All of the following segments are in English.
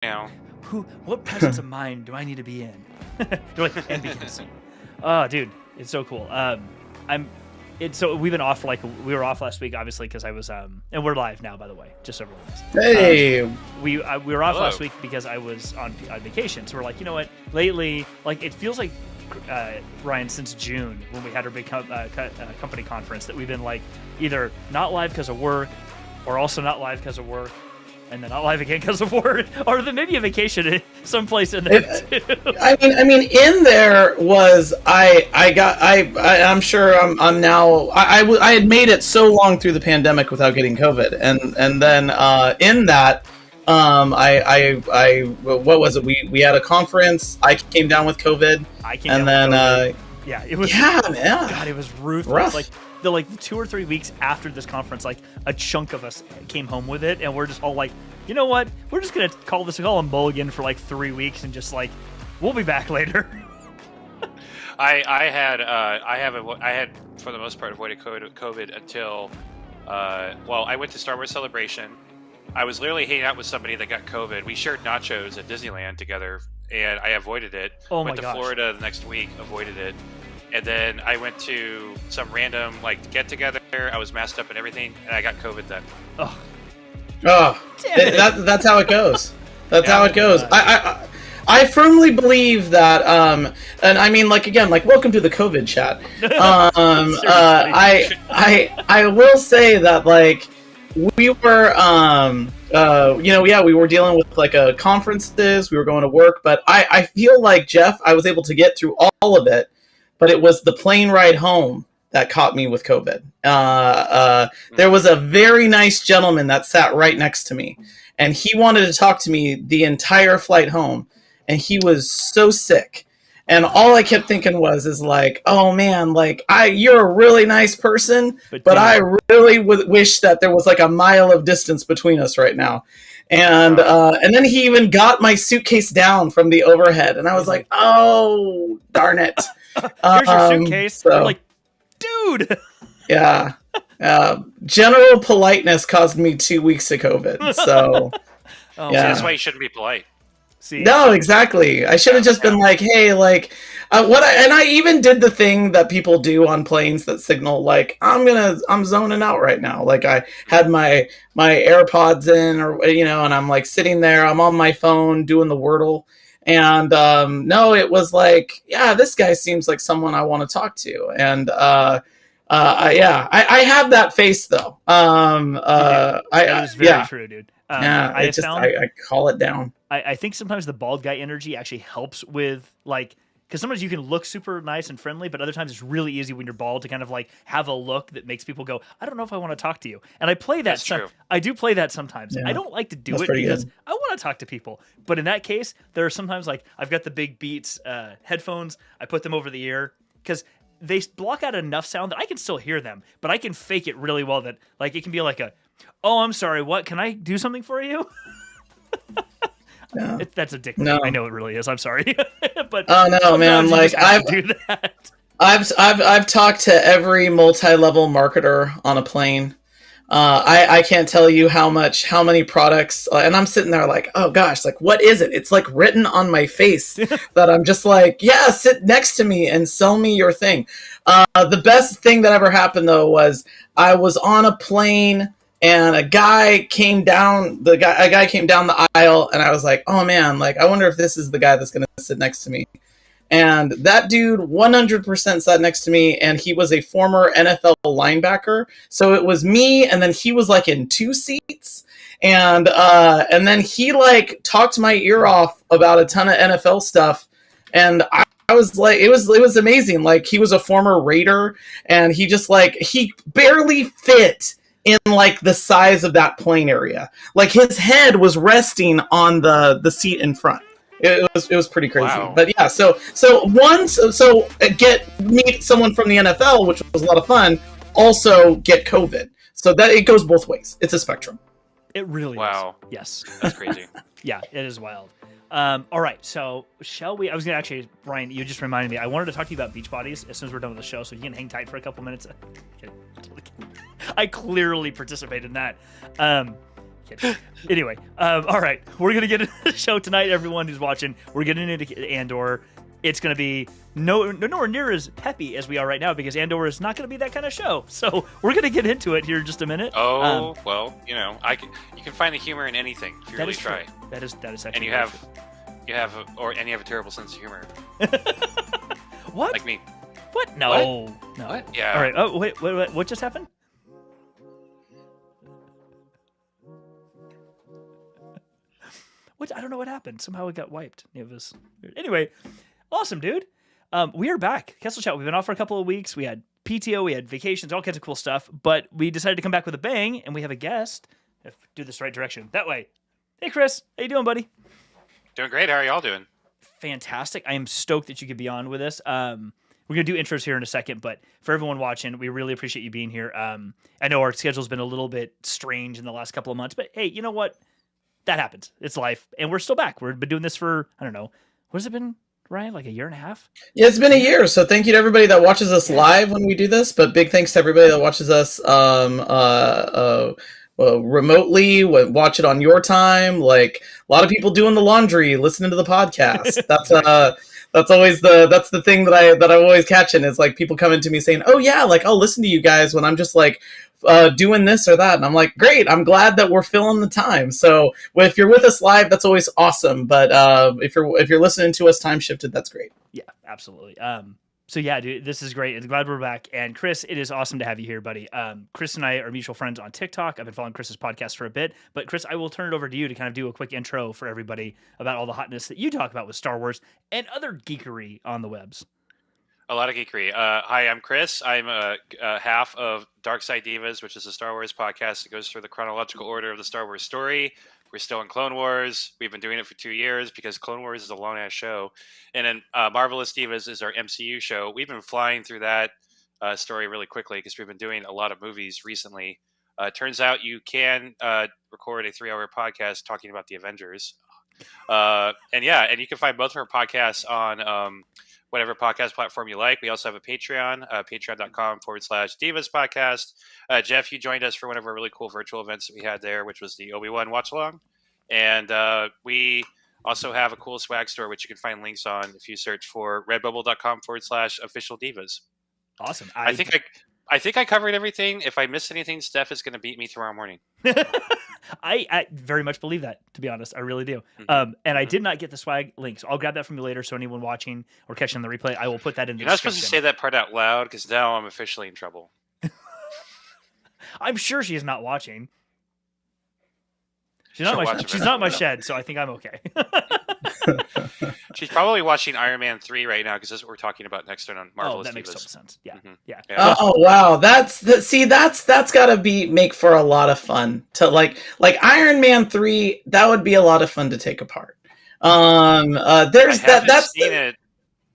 now. What presence of mind do I need to be in? They're like, and be Kessel. Oh, dude, it's so cool. So we've been off we were off last week, obviously, because I was and we're live now, by the way, just so everyone knows. Hey, we were off Hello. last week because I was on vacation. So we're like, you know what? Lately, like it feels like Ryan, since June when we had our big company conference, that we've been like either not live because of work, or also not live because of work, and then not live again because of work, or then maybe a vacation someplace in there too. I mean, in there was I'm sure I'm now. I had made it so long through the pandemic without getting COVID, and then in that, what was it? We had a conference. I came down with COVID, Yeah, it was. Yeah, man. God, it was ruthless. Rough. Like the 2 or 3 weeks after this conference, like a chunk of us came home with it, and we're just all like, you know what? We're just gonna call a mulligan for like 3 weeks, and just like we'll be back later. I had for the most part avoided COVID until I went to Star Wars Celebration. I was literally hanging out with somebody that got COVID. We shared nachos at Disneyland together, and I avoided it. Oh my Went to gosh. Florida the next week, avoided it. And then I went to some random get together. I was masked up and everything, and I got COVID then. Oh, That's how it goes. That's Yeah. how it goes. I firmly believe that, and I mean, again, welcome to the COVID chat. I will say that, we were, we were dealing with conferences. We were going to work, but I feel like, Jeff, I was able to get through all of it, but it was the plane ride home that caught me with COVID. There was a very nice gentleman that sat right next to me, and he wanted to talk to me the entire flight home, and he was so sick. And all I kept thinking was, oh man, you're a really nice person, but I really wish that there was a mile of distance between us right now. And then he even got my suitcase down from the overhead, and I was like, oh, darn it. here's your suitcase. So, I'm like, dude. Yeah. General politeness caused me 2 weeks of COVID. So, Oh, yeah. That's why you shouldn't be polite. See, no, exactly. I should have just been like, hey, and I even did the thing that people do on planes that signal, I'm zoning out right now. I had my AirPods in, and I'm sitting there, I'm on my phone doing the Wordle. And no, it was this guy seems like someone I want to talk to. And I have that face though. that is very true, dude. I call it down. I think sometimes the bald guy energy actually helps with because sometimes you can look super nice and friendly, but other times it's really easy when you're bald to kind of have a look that makes people go, I don't know if I want to talk to you. And I play that. That's true. I do play that sometimes. Yeah. I don't like to do That's it pretty because good. I want to talk to people. But in that case, there are sometimes I've got the big Beats headphones. I put them over the ear because they block out enough sound that I can still hear them, but I can fake it really well that it can be oh, I'm sorry, what? Can I do something for you? Yeah. That's a dick. No. I know it really is. I'm sorry, but Oh no, man! sometimes you just have to do that. I've talked to every multi-level marketer on a plane. I can't tell you how many products, and I'm sitting there oh gosh, what is it? It's written on my face that I'm just yeah, sit next to me and sell me your thing. The best thing that ever happened though was I was on a plane and a guy came down the aisle, and I was like, oh man, I wonder if this is the guy that's going to sit next to me. And that dude 100% sat next to me, and he was a former NFL linebacker. So it was me, and then he was in 2 seats. And then he talked my ear off about a ton of NFL stuff. And I was it was amazing. He was a former Raider, and he just he barely fit in the size of that plane area. His head was resting on the seat in front. It was pretty crazy. Wow. But yeah, so meet someone from the NFL, which was a lot of fun. Also get COVID. So that it goes both ways. It's a spectrum. It really Wow. is. Yes. That's crazy. Yeah, it is wild. All right, so shall we? I was going to actually, Brian, you just reminded me. I wanted to talk to you about beach bodies as soon as we're done with the show, so you can hang tight for a couple minutes. I clearly participated in that. kidding. Anyway, all right. We're going to get into the show tonight, everyone who's watching. We're getting into Andor. It's going to be nowhere near as peppy as we are right now because Andor is not going to be that kind of show. So we're going to get into it here in just a minute. Oh, well, you know, you can find the humor in anything if you really try. True. That is actually. And you have a terrible sense of humor. What? Like me. What? No. What? No. What? Yeah. All right. Oh, wait. What just happened? What? I don't know what happened. Somehow it got wiped. It was weird. Anyway, awesome, dude. We are back. Kessel Chat. We've been off for a couple of weeks. We had PTO. We had vacations. All kinds of cool stuff. But we decided to come back with a bang, and we have a guest. Do this right direction. That way. Hey, Chris. How you doing, buddy? Doing great. How are y'all doing? Fantastic. I am stoked that you could be on with us. We're going to do intros here in a second, but for everyone watching, we really appreciate you being here. I know our schedule's been a little bit strange in the last couple of months, but hey, you know what? That happens. It's life. And we're still back. We've been doing this for, I don't know, what has it been, Ryan? Like a year and a half? Yeah, it's been a year. So thank you to everybody that watches us live when we do this. But big thanks to everybody that watches us remotely, watch it on your time. Like a lot of people doing the laundry, listening to the podcast. That's always the thing that I'm always catching is like people coming to me saying, "Oh yeah, like I'll listen to you guys when I'm just like doing this or that," and I'm like, "Great, I'm glad that we're filling the time." So if you're with us live, that's always awesome. But if you're listening to us time shifted, that's great. Yeah, absolutely. So yeah, dude, this is great. I'm glad we're back. And Chris, it is awesome to have you here, buddy. Chris and I are mutual friends on TikTok. I've been following Chris's podcast for a bit. But Chris, I will turn it over to you to kind of do a quick intro for everybody about all the hotness that you talk about with Star Wars and other geekery on the webs. A lot of geekery. Hi, I'm Chris. I'm half of Dark Side Divas, which is a Star Wars podcast that goes through the chronological order of the Star Wars story. We're still in Clone Wars. We've been doing it for 2 years because Clone Wars is a long-ass show. And then Marvelous Divas is our MCU show. We've been flying through that story really quickly because we've been doing a lot of movies recently. Turns out you can record a 3-hour podcast talking about the Avengers. And you can find both of our podcasts on whatever podcast platform you like. We also have a Patreon, patreon.com/Divas podcast. Jeff, you joined us for one of our really cool virtual events that we had there, which was the Obi-Wan watch along. And we also have a cool swag store, which you can find links on if you search for redbubble.com/official divas. Awesome. I think I covered everything. If I missed anything, Steph is going to beat me tomorrow morning. I very much believe that, to be honest. I really do. And I did not get the swag links. I'll grab that from you later. So anyone watching or catching the replay, I will put that in the description. You're not supposed to say that part out loud because now I'm officially in trouble. I'm sure she is not watching. She's not in my shed, so I think I'm okay. She's probably watching Iron Man 3 right now because that's what we're talking about next on Marvelous Divas. That makes total sense. Yeah, yeah. Oh wow, that's got to make for a lot of fun to like Iron Man 3. That would be a lot of fun to take apart.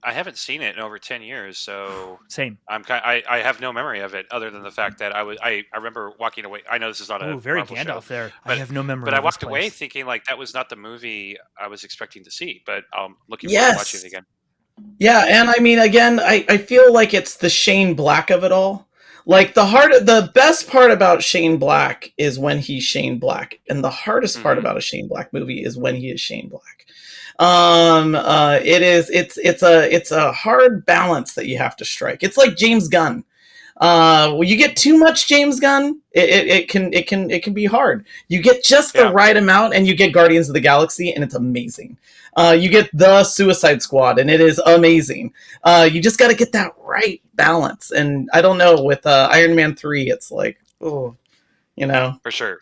I haven't seen it in over 10 years, so same. I have no memory of it other than the fact that I remember walking away. I know this is not a very Marvel Gandalf show, there. But, I have no memory. But I walked of away thinking like that was not the movie I was expecting to see. But I'm looking forward to watching it again. Yeah, and I mean, again, I feel like it's the Shane Black of it all. Like the best part about Shane Black is when he's Shane Black, and the hardest part about a Shane Black movie is when he is Shane Black. It's a hard balance that you have to strike. It's like James Gunn. When you get too much James Gunn, it can be hard. You get just the right amount, and you get Guardians of the Galaxy, and it's amazing. You get the Suicide Squad, and it is amazing. You just got to get that right balance. And I don't know, with Iron Man 3, it's like, for sure.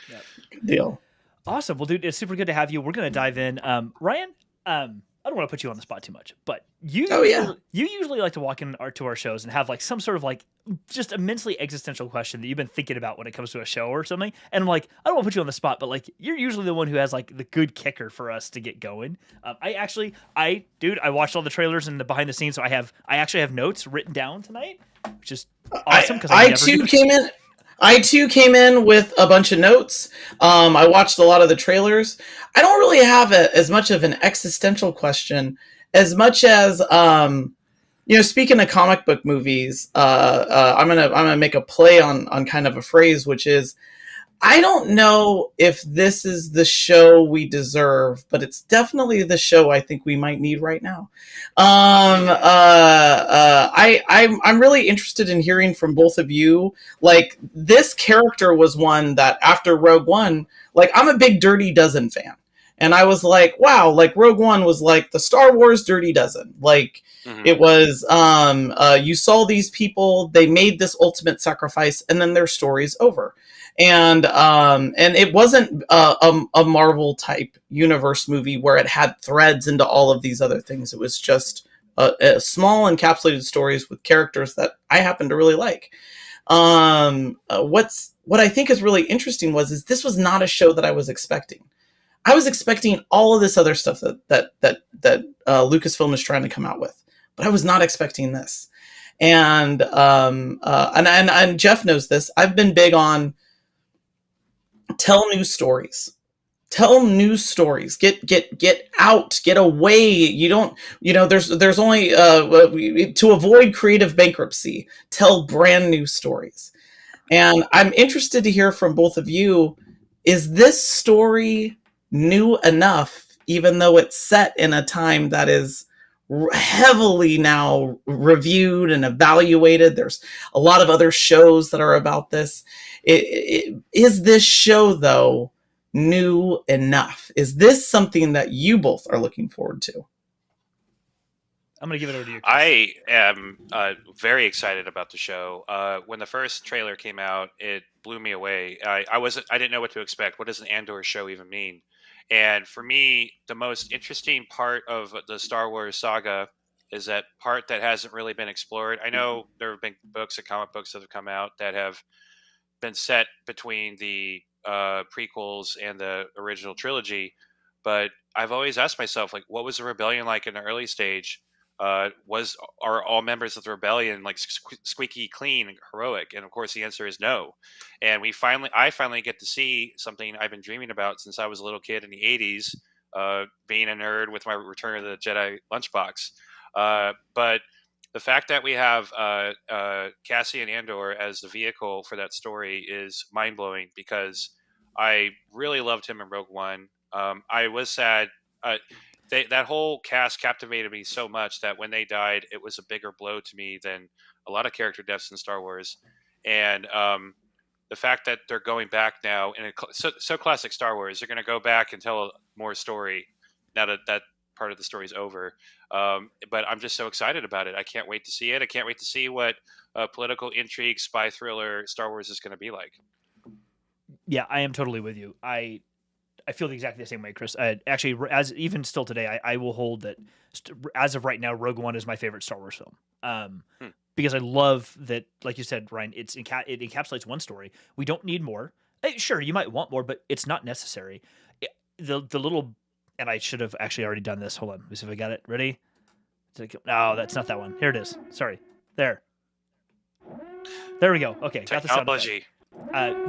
Yep. Good deal. Awesome. Well, dude, it's super good to have you. We're going to dive in. Ryan, I don't want to put you on the spot too much, but you usually like to walk to our shows and have like some sort of like just immensely existential question that you've been thinking about when it comes to a show or something. And I'm like, I don't want to put you on the spot, but like you're usually the one who has like the good kicker for us to get going. I watched all the trailers and the behind the scenes, so I actually have notes written down tonight, which is awesome because I too came in with a bunch of notes. I watched a lot of the trailers. I don't really have as much of an existential question as much as, speaking of comic book movies, I'm gonna make a play on kind of a phrase, which is, I don't know if this is the show we deserve, but it's definitely the show I think we might need right now. I'm really interested in hearing from both of you. Like, this character was one that after Rogue One, like, I'm a big Dirty Dozen fan. And I was like, wow, like Rogue One was like the Star Wars Dirty Dozen. Like, it was, you saw these people, they made this ultimate sacrifice, and then their story's over. And it wasn't a Marvel type universe movie where it had threads into all of these other things. It was just a small encapsulated stories with characters that I happen to really like. What I think is really interesting is this was not a show that I was expecting. I was expecting all of this other stuff that Lucasfilm is trying to come out with, but I was not expecting this. And Jeff knows this. I've been big on tell new stories. Tell new stories. Get out. Get away. You don't. There's only to avoid creative bankruptcy. Tell brand new stories. And I'm interested to hear from both of you. Is this story new enough, even though it's set in a time that is heavily now reviewed and evaluated? There's a lot of other shows that are about this. Is this show, though, new enough? Is this something that you both are looking forward to? I'm going to give it over to you, Chris. I am very excited about the show. When the first trailer came out, it blew me away. I didn't know what to expect. What does an Andor show even mean? And for me, the most interesting part of the Star Wars saga is that part that hasn't really been explored. I know there have been books and comic books that have come out that have been set between the prequels and the original trilogy, but I've always asked myself, like, what was the rebellion like in the early stage? Are all members of the rebellion like squeaky clean and heroic? And of course the answer is no. And I finally get to see something I've been dreaming about since I was a little kid in the 80s, being a nerd with my Return of the Jedi lunchbox. But the fact that we have Cassian Andor as the vehicle for that story is mind-blowing, because I really loved him in Rogue One. I was sad. That whole cast captivated me so much that when they died, it was a bigger blow to me than a lot of character deaths in Star Wars. And the fact that they're going back now, and so classic Star Wars, they're going to go back and tell more story now that part of the story is over. But I'm just so excited about it. I can't wait to see it. I can't wait to see what political intrigue, spy thriller Star Wars is going to be like. Yeah, I am totally with you. I feel exactly the same way, Chris. Actually, as even still today, I will hold that as of right now, Rogue One is my favorite Star Wars film. Because I love that, like you said, Ryan, it encapsulates one story. We don't need more. Sure, you might want more, but it's not necessary. The little, and I should have actually already done this. Hold on, let me see if I got it. Ready? No, that's not that one. Here it is. Sorry. There we go. Okay, got the sound effect.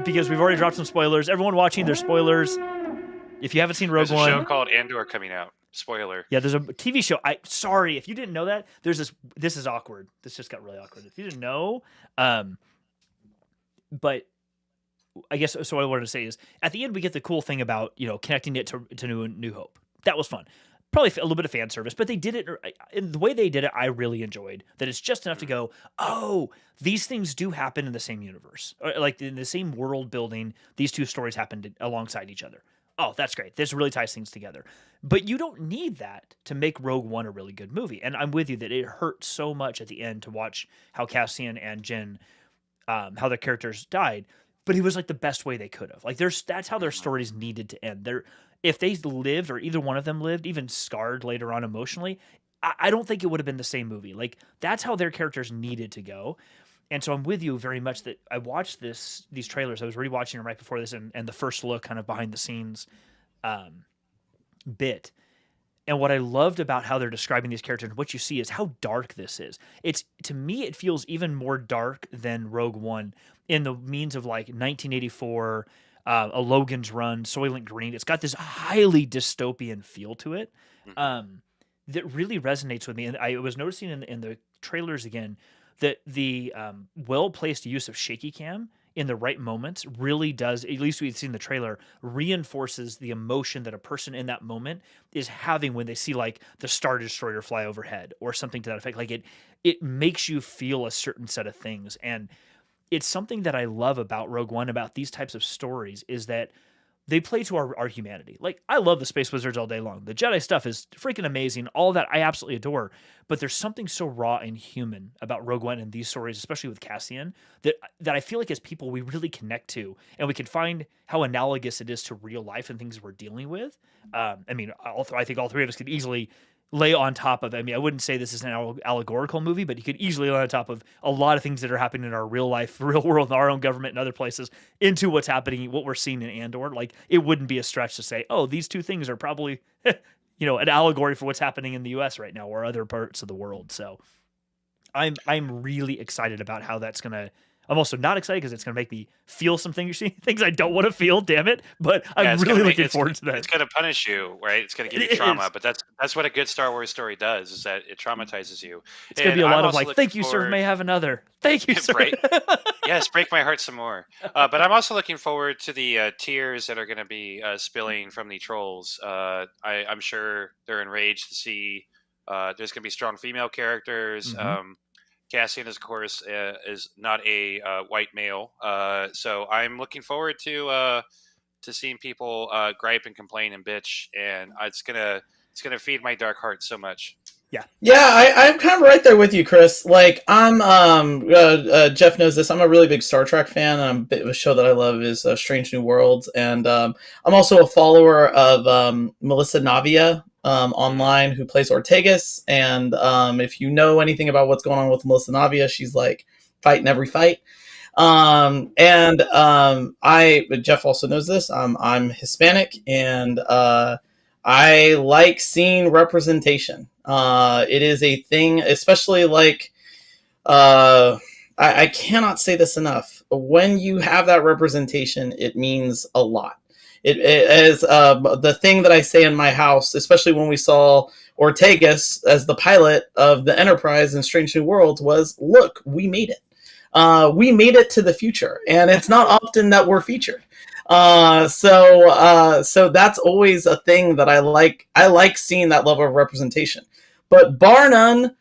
Because we've already dropped some spoilers. Everyone watching, there's spoilers. If you haven't seen Rogue One, there's a show called Andor coming out. Spoiler. Yeah, there's a TV show. Sorry if you didn't know that. There's this. This is awkward. This just got really awkward. If you didn't know, but I guess so. What I wanted to say is, at the end, we get the cool thing about connecting it to New Hope. That was fun. Probably a little bit of fan service, but they did it in the way they did it. I really enjoyed that. It's just enough to go, oh, these things do happen in the same universe, like in the same world building. These two stories happened alongside each other. Oh, that's great. This really ties things together. But you don't need that to make Rogue One a really good movie. And I'm with you that it hurt so much at the end to watch how Cassian and Jyn, how their characters died. But it was like the best way they could have. Like that's how their stories needed to end. If they lived, or either one of them lived, even scarred later on emotionally, I don't think it would have been the same movie. Like that's how their characters needed to go. And so I'm with you very much that I watched these trailers. I was rewatching them right before this, and the first look kind of behind the scenes bit. And what I loved about how they're describing these characters and what you see is how dark this is. To me, it feels even more dark than Rogue One in the means of like 1984, a Logan's Run, Soylent Green. It's got this highly dystopian feel to it that really resonates with me. And I was noticing in the trailers again, that the well-placed use of shaky cam in the right moments really does, at least we've seen the trailer, reinforces the emotion that a person in that moment is having when they see like the Star Destroyer fly overhead or something to that effect. Like it makes you feel a certain set of things. And it's something that I love about Rogue One, about these types of stories, is that they play to our humanity. Like, I love the Space Wizards all day long. The Jedi stuff is freaking amazing. All that I absolutely adore. But there's something so raw and human about Rogue One and these stories, especially with Cassian, that I feel like as people we really connect to, and we can find how analogous it is to real life and things we're dealing with. I mean, I think all three of us could easily lay on top of. I mean, I wouldn't say this is an allegorical movie, but you could easily lay on top of a lot of things that are happening in our real life, real world, in our own government and other places into what's happening, what we're seeing in Andor. Like, it wouldn't be a stretch to say, oh, these two things are probably, an allegory for what's happening in the U.S. right now or other parts of the world. So I'm really excited about how that's gonna. I'm also not excited because it's going to make me feel some things I don't want to feel, damn it. But I'm really looking forward to that. It's going to punish you, right? It's going to give you trauma. But that's what a good Star Wars story does, is that it traumatizes you. It's going to be a lot of like, thank you, sir, may have another. Thank you, sir. Right? Yes, break my heart some more. But I'm also looking forward to the tears that are going to be spilling from the trolls. I'm sure they're enraged to see there's going to be strong female characters. Mm-hmm. Cassian, of course, is not a white male, so I'm looking forward to seeing people gripe and complain and bitch, and it's gonna feed my dark heart so much. Yeah, I'm kind of right there with you, Chris. Like, I'm Jeff knows this. I'm a really big Star Trek fan. And a bit of a show that I love is Strange New Worlds, and I'm also a follower of Melissa Navia online, who plays Ortegas. And if you know anything about what's going on with Melissa Navia, she's like fighting every fight. Jeff also knows this. I'm Hispanic, and I like seeing representation. It is a thing, especially like, I cannot say this enough. When you have that representation, it means a lot. It is the thing that I say in my house, especially when we saw Ortegas as the pilot of the Enterprise in Strange New Worlds, was, look, we made it. We made it to the future, and it's not often that we're featured. So that's always a thing that I like. I like seeing that level of representation. But bar none,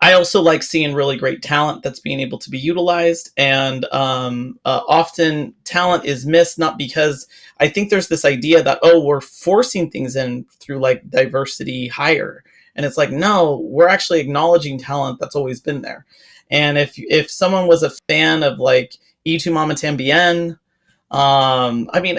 I also like seeing really great talent that's being able to be utilized. And often talent is missed, not because I think there's this idea that, we're forcing things in through like diversity hire. And it's like, no, we're actually acknowledging talent that's always been there. And if someone was a fan of like Y Tu Mama Tambien, I mean,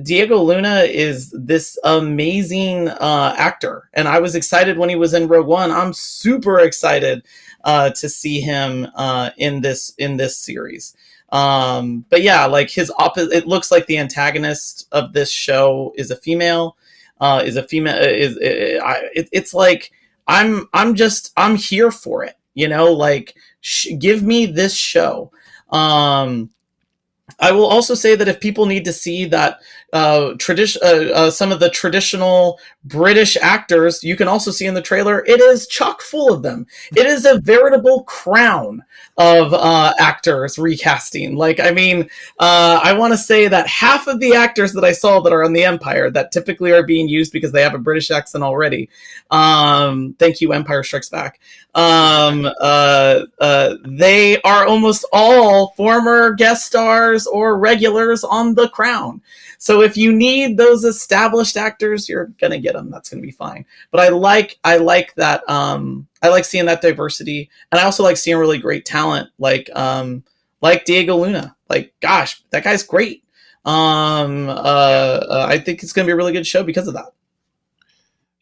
Diego Luna is this amazing actor, and I was excited when he was in Rogue One. I'm super excited to see him in this series. But yeah, like his opposite, it looks like the antagonist of this show is a female. It's like I'm here for it. Like give me this show. I will also say that if people need to see that some of the traditional British actors, you can also see in the trailer, it is chock full of them. It is a veritable crown of actors recasting. Like, I mean, I want to say that half of the actors that I saw that are on the Empire that typically are being used because they have a British accent already. Thank you, Empire Strikes Back. They are almost all former guest stars or regulars on The Crown. So if you need those established actors, you're gonna get them. That's gonna be fine. But I like that. I like seeing that diversity, and I also like seeing really great talent, like Diego Luna. Like, gosh, that guy's great. I think it's gonna be a really good show because of that.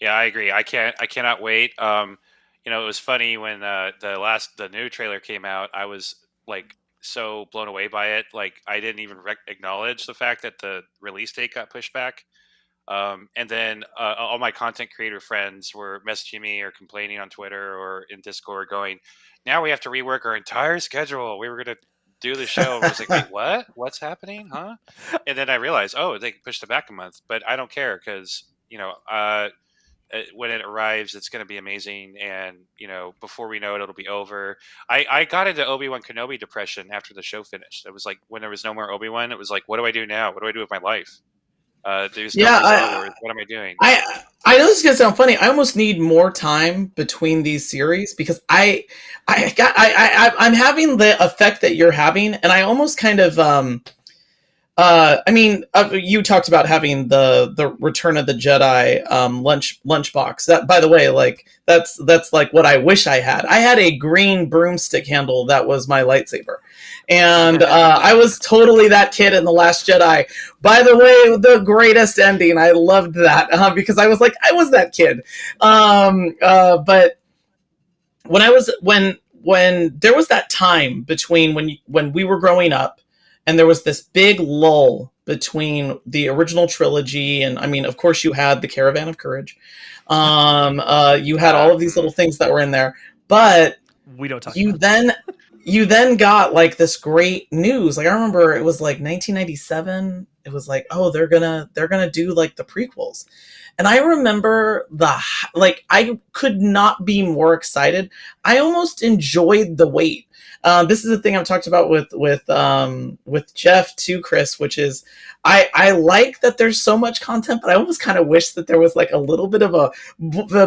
Yeah, I agree. I cannot wait. It was funny when the new trailer came out. I was like so blown away by it. Like, I didn't even acknowledge the fact that the release date got pushed back. And then all my content creator friends were messaging me or complaining on Twitter or in Discord going, now we have to rework our entire schedule. We were going to do the show. And I was like, wait, what? What's happening? Huh? And then I realized, they pushed it back a month. But I don't care because, when it arrives, it's going to be amazing. And before we know it, it'll be over. I got into Obi-Wan Kenobi depression after the show finished. It was like when there was no more Obi-Wan. It was like, what do I do now? What do I do with my life? There's no more Star Wars. What am I doing? I know this is gonna sound funny. I almost need more time between these series because I'm having the effect that you're having, and I almost kind of you talked about having the Return of the Jedi lunchbox. That, by the way, like that's like what I wish I had. I had a green broomstick handle that was my lightsaber, and I was totally that kid in The Last Jedi. By the way, the greatest ending. I loved that because I was that kid. But when there was that time between when we were growing up, and there was this big lull between the original trilogy, and I mean, of course, you had the Caravan of Courage. You had all of these little things that were in there, but we don't talk. You then got like this great news. Like I remember it was like 1997. It was like, oh, they're gonna do like the prequels, and I remember I could not be more excited. I almost enjoyed the wait. This is the thing I've talked about with Jeff too, Chris, which is I like that there's so much content, but I almost kind of wish that there was like a little bit of a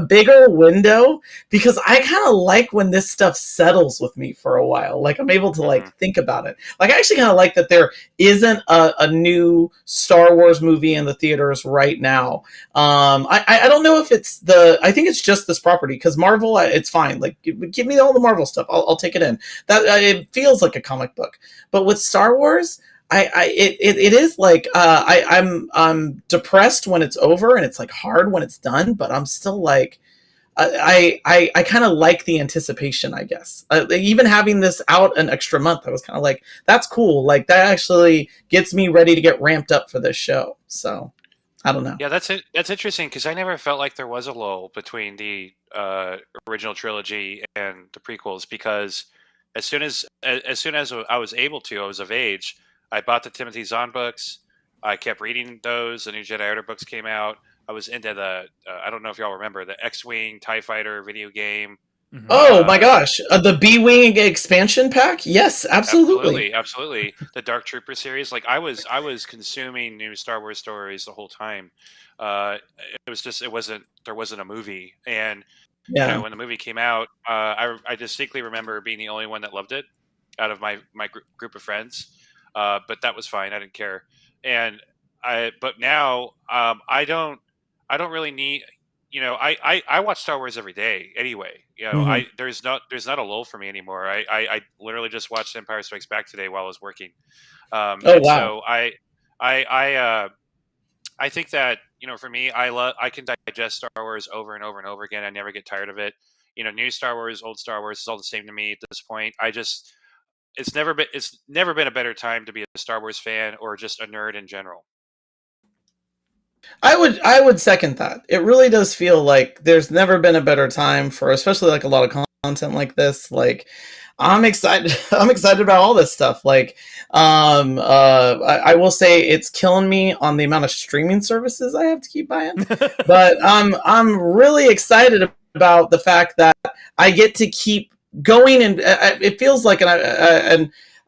bigger window, because I kind of like when this stuff settles with me for a while. Like I'm able to like think about it. Like I actually kind of like that there isn't a new Star Wars movie in the theaters right now. I don't know if it's I think it's just this property, because Marvel, it's fine. Like give me all the Marvel stuff. I'll take it in. That it feels like a comic book, but with Star Wars, it is like I'm depressed when it's over, and it's like hard when it's done, but I'm still like I kind of like the anticipation, I guess. Even having this out an extra month, I was kind of like, that's cool. Like that actually gets me ready to get ramped up for this show. So I don't know. Yeah, that's interesting, because I never felt like there was a lull between the original trilogy and the prequels, because as soon as I was able to, I was of age, I bought the Timothy Zahn books. I kept reading those. The new Jedi Order books came out. I was into the I don't know if y'all remember the X-Wing TIE Fighter video game. Mm-hmm. Oh my gosh, the B-Wing expansion pack? Yes, absolutely. Absolutely. The Dark Trooper series. Like I was consuming new Star Wars stories the whole time. It was just there wasn't a movie, and when the movie came out, I distinctly remember being the only one that loved it out of my group of friends. But that was fine. I didn't care. But now I don't really need. I watch Star Wars every day anyway. There's not a lull for me anymore. I literally just watched Empire Strikes Back today while I was working. Oh wow! So I think that for me, I can digest Star Wars over and over and over again. I never get tired of it. New Star Wars, old Star Wars is all the same to me at this point. It's never been a better time to be a Star Wars fan, or just a nerd in general. I would second that. It really does feel like there's never been a better time for, especially like a lot of content like this. Like I'm excited. I'm excited about all this stuff. Like I will say it's killing me on the amount of streaming services I have to keep buying. But I'm really excited about the fact that I get to keep going, and it feels like,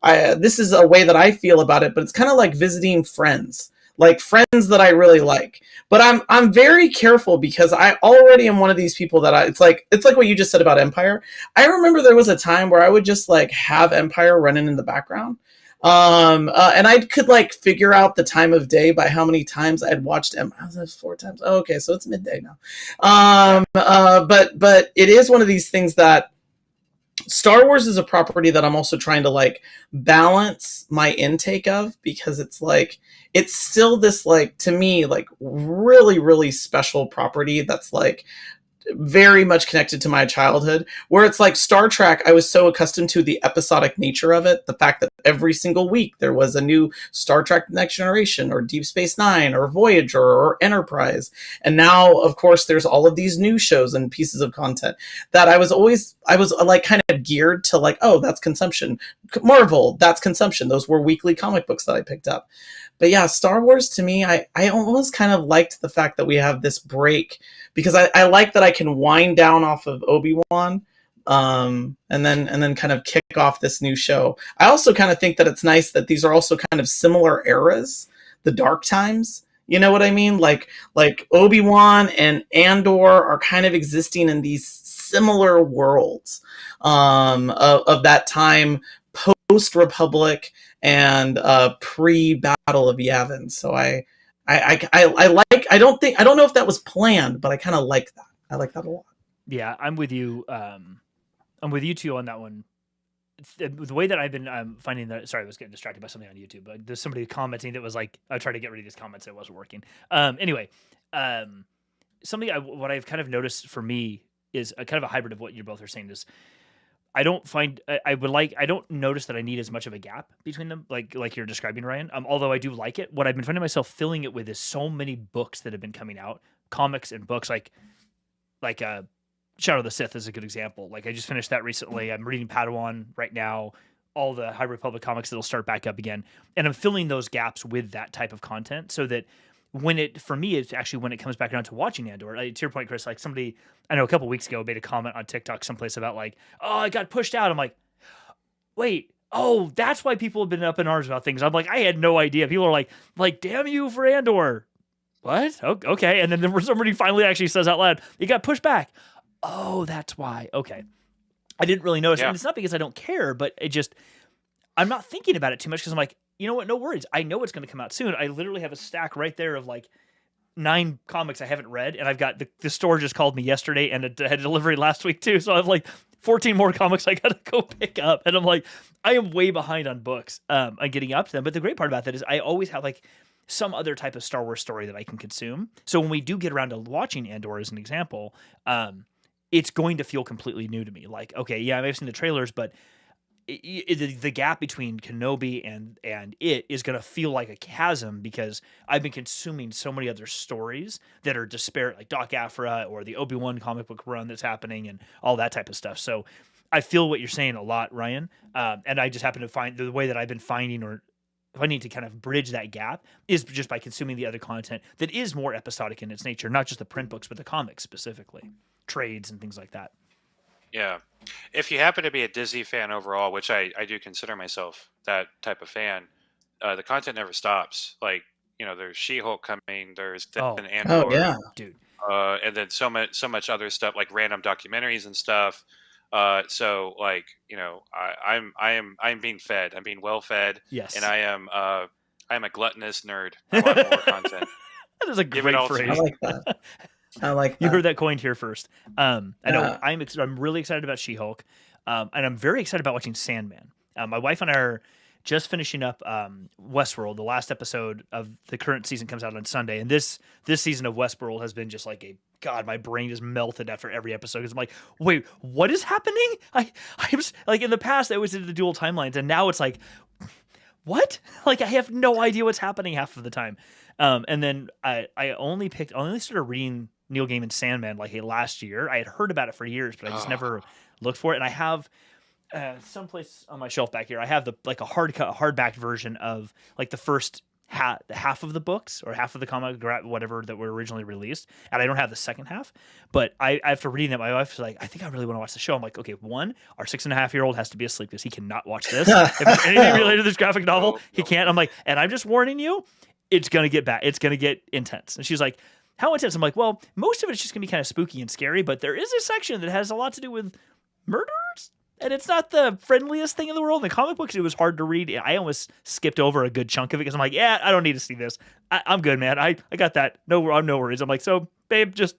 this is a way that I feel about it, but it's kind of like visiting friends, like friends that I really like. But I'm very careful, because I already am one of these people that it's like what you just said about Empire. I remember there was a time where I would just like have Empire running in the background. And I could like figure out the time of day by how many times I'd watched Empire. 4 times. Oh, okay. So it's midday now. But it is one of these things that Star Wars is a property that I'm also trying to like balance my intake of, because it's like, it's still this like, to me, like really, really special property that's like very much connected to my childhood, where it's like Star Trek, I was so accustomed to the episodic nature of it, the fact that every single week there was a new Star Trek Next Generation, or Deep Space Nine, or Voyager, or Enterprise. And now, of course, there's all of these new shows and pieces of content that I was like kind of geared to like, oh, that's consumption. Marvel, that's consumption. Those were weekly comic books that I picked up. yeah, Star Wars to me, I almost kind of liked the fact that we have this break, because I like that I can wind down off of Obi-Wan, and then kind of kick off this new show. I also kind of think that it's nice that these are also kind of similar eras, the dark times. You know what I mean? Like Obi-Wan and Andor are kind of existing in these similar worlds of that time, post Republic and pre-Battle of Yavin. So I like. I don't know if that was planned, but I kind of like that. I like that a lot. Yeah, I'm with you. I'm with you too on that one. The way that I've been finding that. Sorry, I was getting distracted by something on YouTube. But there's somebody commenting that was like, I tried to get rid of these comments, it wasn't working. Anyway, something what I've kind of noticed for me is a kind of a hybrid of what you both are saying is, I don't find I don't notice that I need as much of a gap between them, like you're describing, Ryan. Although I do like it. What I've been finding myself filling it with is so many books that have been coming out, comics and books like Shadow of the Sith is a good example. Like I just finished that recently. I'm reading Padawan right now. All the High Republic comics that'll start back up again, and I'm filling those gaps with that type of content so that for me, it's actually when it comes back around to watching Andor. To your point, Chris, like somebody I know a couple weeks ago made a comment on TikTok someplace about like, oh, I got pushed out. I'm like, wait, oh, that's why people have been up in arms about things. I'm like, I had no idea. People are like, damn you for Andor. What? Okay. And then somebody finally actually says out loud, it got pushed back. Oh, that's why. Okay. I didn't really notice. Yeah. And it's not because I don't care, but I'm not thinking about it too much because I'm like, you know what? No worries. I know it's going to come out soon. I literally have a stack right there of like 9 comics I haven't read. And I've got the store just called me yesterday and it had delivery last week too. So I have like 14 more comics I got to go pick up. And I'm like, I am way behind on books. I'm getting up to them. But the great part about that is I always have like some other type of Star Wars story that I can consume. So when we do get around to watching Andor as an example, it's going to feel completely new to me. Like, okay, yeah, I may have seen the trailers, but the gap between Kenobi and it is going to feel like a chasm because I've been consuming so many other stories that are disparate, like Doc Aphra or the Obi-Wan comic book run that's happening and all that type of stuff. So I feel what you're saying a lot, Ryan. And I just happen to find the way that I've been finding to kind of bridge that gap is just by consuming the other content that is more episodic in its nature, not just the print books, but the comics specifically, trades and things like that. Yeah. If you happen to be a Disney fan overall, which I do consider myself that type of fan, the content never stops. Like, there's She-Hulk coming, there's Andor. Oh, yeah. Dude. And then so much other stuff, like random documentaries and stuff. So like, I'm being fed. I'm being well fed. Yes. And I'm a gluttonous nerd. I want more content. That is a great phrase. I like that. I like that. You heard that coined here first. I know I'm really excited about She-Hulk. And I'm very excited about watching Sandman. My wife and I are just finishing up Westworld. The last episode of the current season comes out on Sunday. And this season of Westworld has been just like God, my brain is melted after every episode because I'm like, wait, what is happening? I was like, in the past I was into the dual timelines, and now it's like, what? Like I have no idea what's happening half of the time. And then I only started reading Neil Gaiman's Sandman like last year. I had heard about it for years, but I just never looked for it. And I have someplace on my shelf back here, I have a hardback version of like the first half of the books or half of the comic, whatever that were originally released, and I don't have the second half. But after reading that, my wife's like, I think I really want to watch the show. I'm like, okay, our 6.5-year-old has to be asleep because he cannot watch this. If it's anything related to this graphic novel, he can't. I'm like, and I'm just warning you, it's gonna get bad. It's gonna get intense. And she's like, how intense? I'm like, well, most of it's just gonna be kind of spooky and scary, but there is a section that has a lot to do with murderers. And it's not the friendliest thing in the world. In the comic books, it was hard to read. I almost skipped over a good chunk of it because I'm like, yeah, I don't need to see this. I'm good, man. I got that. No, I'm no worries. I'm like, so, babe, just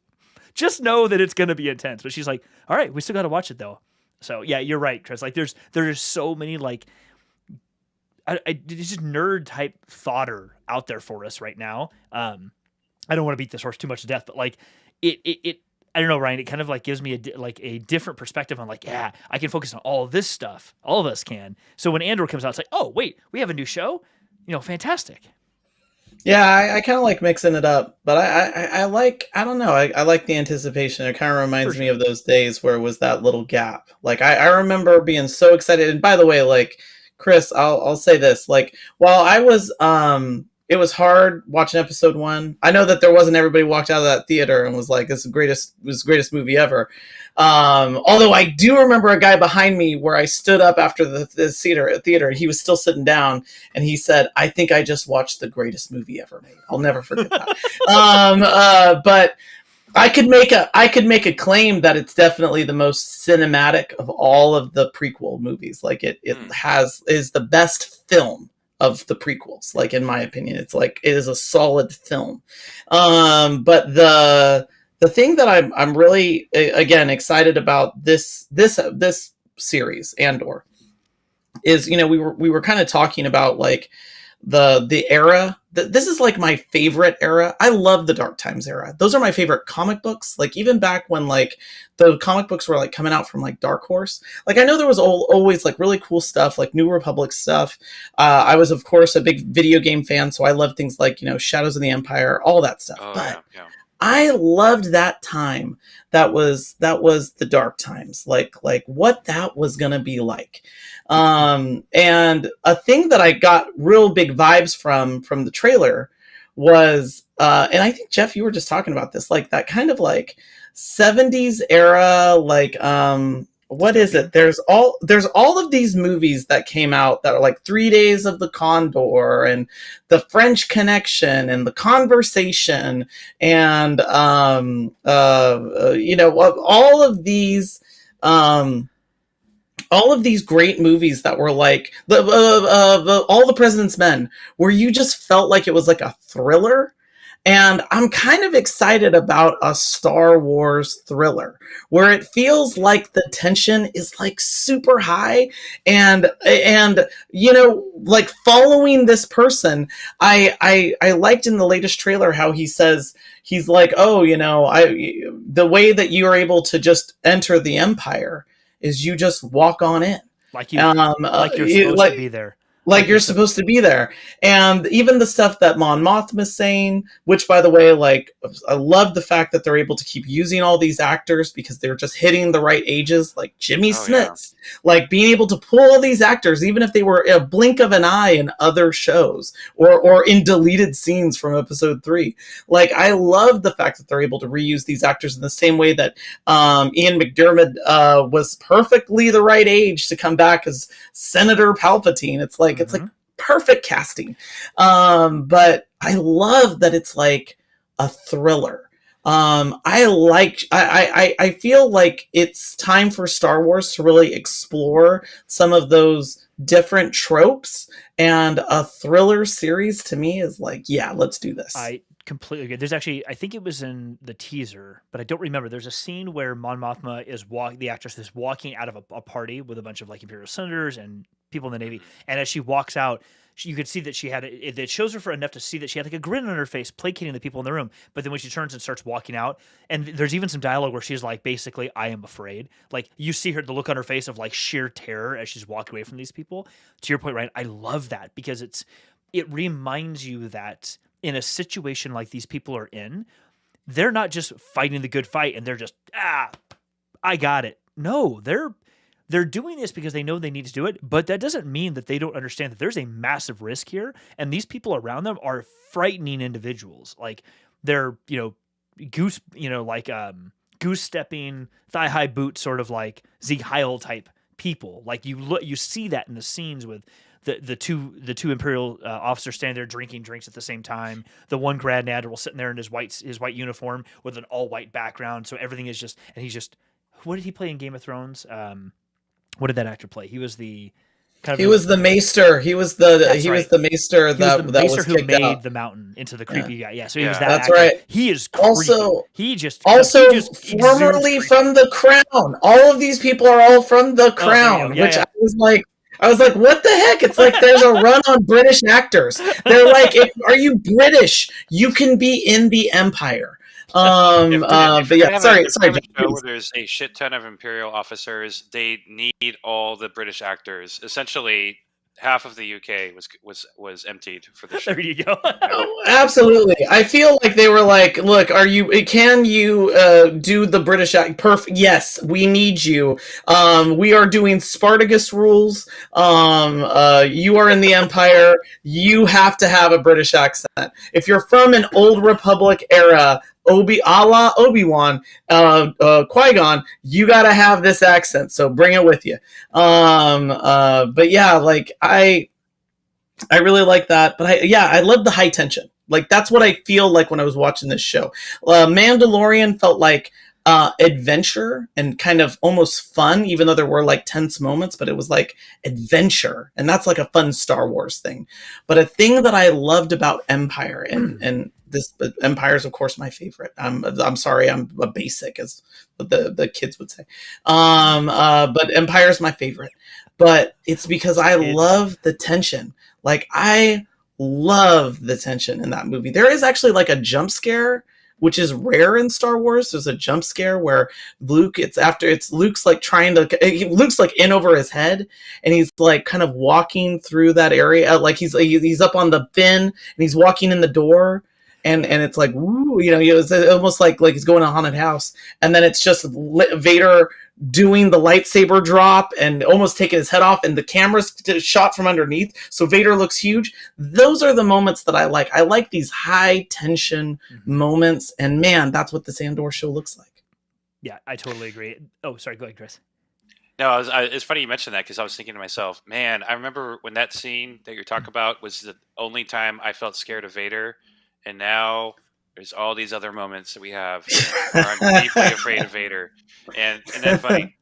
know that it's going to be intense. But she's like, all right, we still got to watch it, though. So, yeah, you're right, Chris. Like, there's so many, like, just nerd-type fodder out there for us right now. I don't want to beat this horse too much to death, but, like, it I don't know, Ryan, it kind of like gives me a different perspective on like, yeah, I can focus on all of this stuff. All of us can. So when Andor comes out, it's like, oh, wait, we have a new show? Fantastic. Yeah, I kind of like mixing it up, but I like the anticipation. It kind of reminds me of those days where it was that little gap. Like I remember being so excited. And by the way, like Chris, I'll say this, like while I was it was hard watching episode 1. I know that there wasn't everybody walked out of that theater and was like, "This is the greatest movie ever." Although I do remember a guy behind me where I stood up after the theater, and he was still sitting down, and he said, "I think I just watched the greatest movie ever made." I'll never forget that. But I could make a claim that it's definitely the most cinematic of all of the prequel movies. Like it is the best film of the prequels. Like, in my opinion, it is a solid film. But the thing that I'm really, again, excited about this series, Andor, is, we were kind of talking about like the era. This is like my favorite era. I love the Dark Times era. Those are my favorite comic books. Like, even back when like the comic books were like coming out from like Dark Horse. Like, I know there was always like really cool stuff, like New Republic stuff. I was, of course, a big video game fan, so I loved things like, Shadows of the Empire, all that stuff. Yeah. I loved that time. That was the Dark Times. Like what that was gonna be like. And a thing that I got real big vibes from the trailer was, and I think, Jeff, you were just talking about this, like that kind of like 70s era, like, what is it? There's all of these movies that came out that are like 3 Days of the Condor and The French Connection and The Conversation and all of these great movies that were like all the President's Men, where you just felt like it was like a thriller. And I'm kind of excited about a Star Wars thriller where it feels like the tension is like super high and like following this person. I liked in the latest trailer how he says, he's like, "Oh, the way that you are able to just enter the Empire is you just walk on in. Like you're supposed to be there. Like you're supposed to be there." And even the stuff that Mon Mothma's saying, which, by the way, like, I love the fact that they're able to keep using all these actors because they're just hitting the right ages, like Jimmy Smits. Yeah. Like, being able to pull all these actors, even if they were a blink of an eye in other shows or in deleted scenes from episode 3. Like, I love the fact that they're able to reuse these actors in the same way that Ian McDiarmid was perfectly the right age to come back as Senator Palpatine. It's like perfect casting. But I love that it's like a thriller. I feel like it's time for Star Wars to really explore some of those different tropes, and a thriller series to me is like, yeah, let's do this. I completely agree. There's actually, I think it was in the teaser, but I don't remember. There's a scene where Mon Mothma the actress is walking out of a party with a bunch of like Imperial senators and people in the Navy, and as she walks out, you could see that she had it shows her for enough to see that she had like a grin on her face, placating the people in the room. But then when she turns and starts walking out, and there's even some dialogue where she's like, basically, "I am afraid." Like, you see the look on her face of like sheer terror as she's walking away from these people. To your point, Ryan, I love that because it reminds you that in a situation like these people are in, they're not just fighting the good fight and they're just, I got it. No, they're doing this because they know they need to do it, but that doesn't mean that they don't understand that there's a massive risk here, and these people around them are frightening individuals. Like, they're, goose stepping, thigh high boot, sort of like Zeke Heil type people. Like, you see that in the scenes with the two Imperial officers standing there drinking drinks at the same time. The one Grand Admiral sitting there in his white uniform with an all white background, so everything is just, and he's just, what did he play in Game of Thrones? What did that actor play? He was the the maester. He was the maester that was who kicked made out. the mountain into the creepy guy. Yeah, so he was that. That's actor. right. He is creepy. Formerly from The Crown. All of these people are all from The Crown, which I was like, what the heck? It's like there's a run on British actors. They're like, are you British? You can be in the Empire. But yeah, sorry. Where there's a shit ton of Imperial officers, they need all the British actors. Essentially, half of the UK was emptied for the show. There you go. Oh, absolutely. I feel like they were like, look, can you do the British act? Perfect. Yes, we need you. We are doing Spartacus rules. You are in the Empire. You have to have a British accent. If you're from an old Republic era, a la Obi-Wan, Qui-Gon, you gotta have this accent, so bring it with you. But yeah, like I really like that, but I love the high tension. Like that's what I feel like when I was watching this show. Mandalorian felt like adventure and kind of almost fun, even though there were like tense moments, but it was like adventure, and that's like a fun Star Wars thing. But a thing that I loved about Empire, and this Empire is of course my favorite. I'm sorry, I'm a basic, as the kids would say. But Empire is my favorite, but it's because I love the tension. Like, I love the tension in that movie. There is actually like a jump scare, which is rare in Star Wars. There's a jump scare where Luke's like Luke's like in over his head, and he's like kind of walking through that area. Like he's up on the fin, and he's walking in the door. And it's like, woo, it's almost like he's going to a haunted house. And then it's just Vader doing the lightsaber drop and almost taking his head off, and the camera's shot from underneath, so Vader looks huge. Those are the moments that I like. I like these high tension moments, and man, that's what this Andor show looks like. Yeah, I totally agree. Oh, sorry, go ahead, Chris. No, it's funny you mentioned that, because I was thinking to myself, man, I remember when that scene that you're talking about was the only time I felt scared of Vader. And now there's all these other moments that we have where I'm deeply afraid of Vader. And isn't that funny?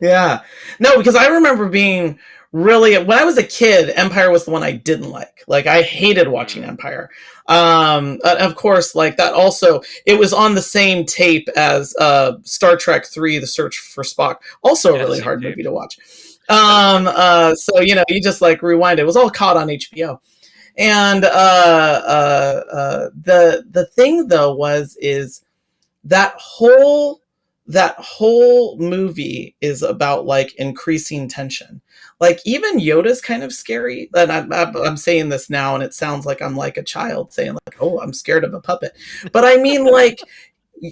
Yeah. No, because I remember being really, when I was a kid, Empire was the one I didn't like. Like, I hated watching Empire. Of course, like that also, it was on the same tape as Star Trek 3, The Search for Spock. Also a really hard movie to watch. So, you just like rewind it. It was all caught on HBO. And the thing though is that whole movie is about like increasing tension. Like even Yoda's kind of scary. And I'm saying this now, and it sounds like I'm like a child saying like, "Oh, I'm scared of a puppet." But I mean, like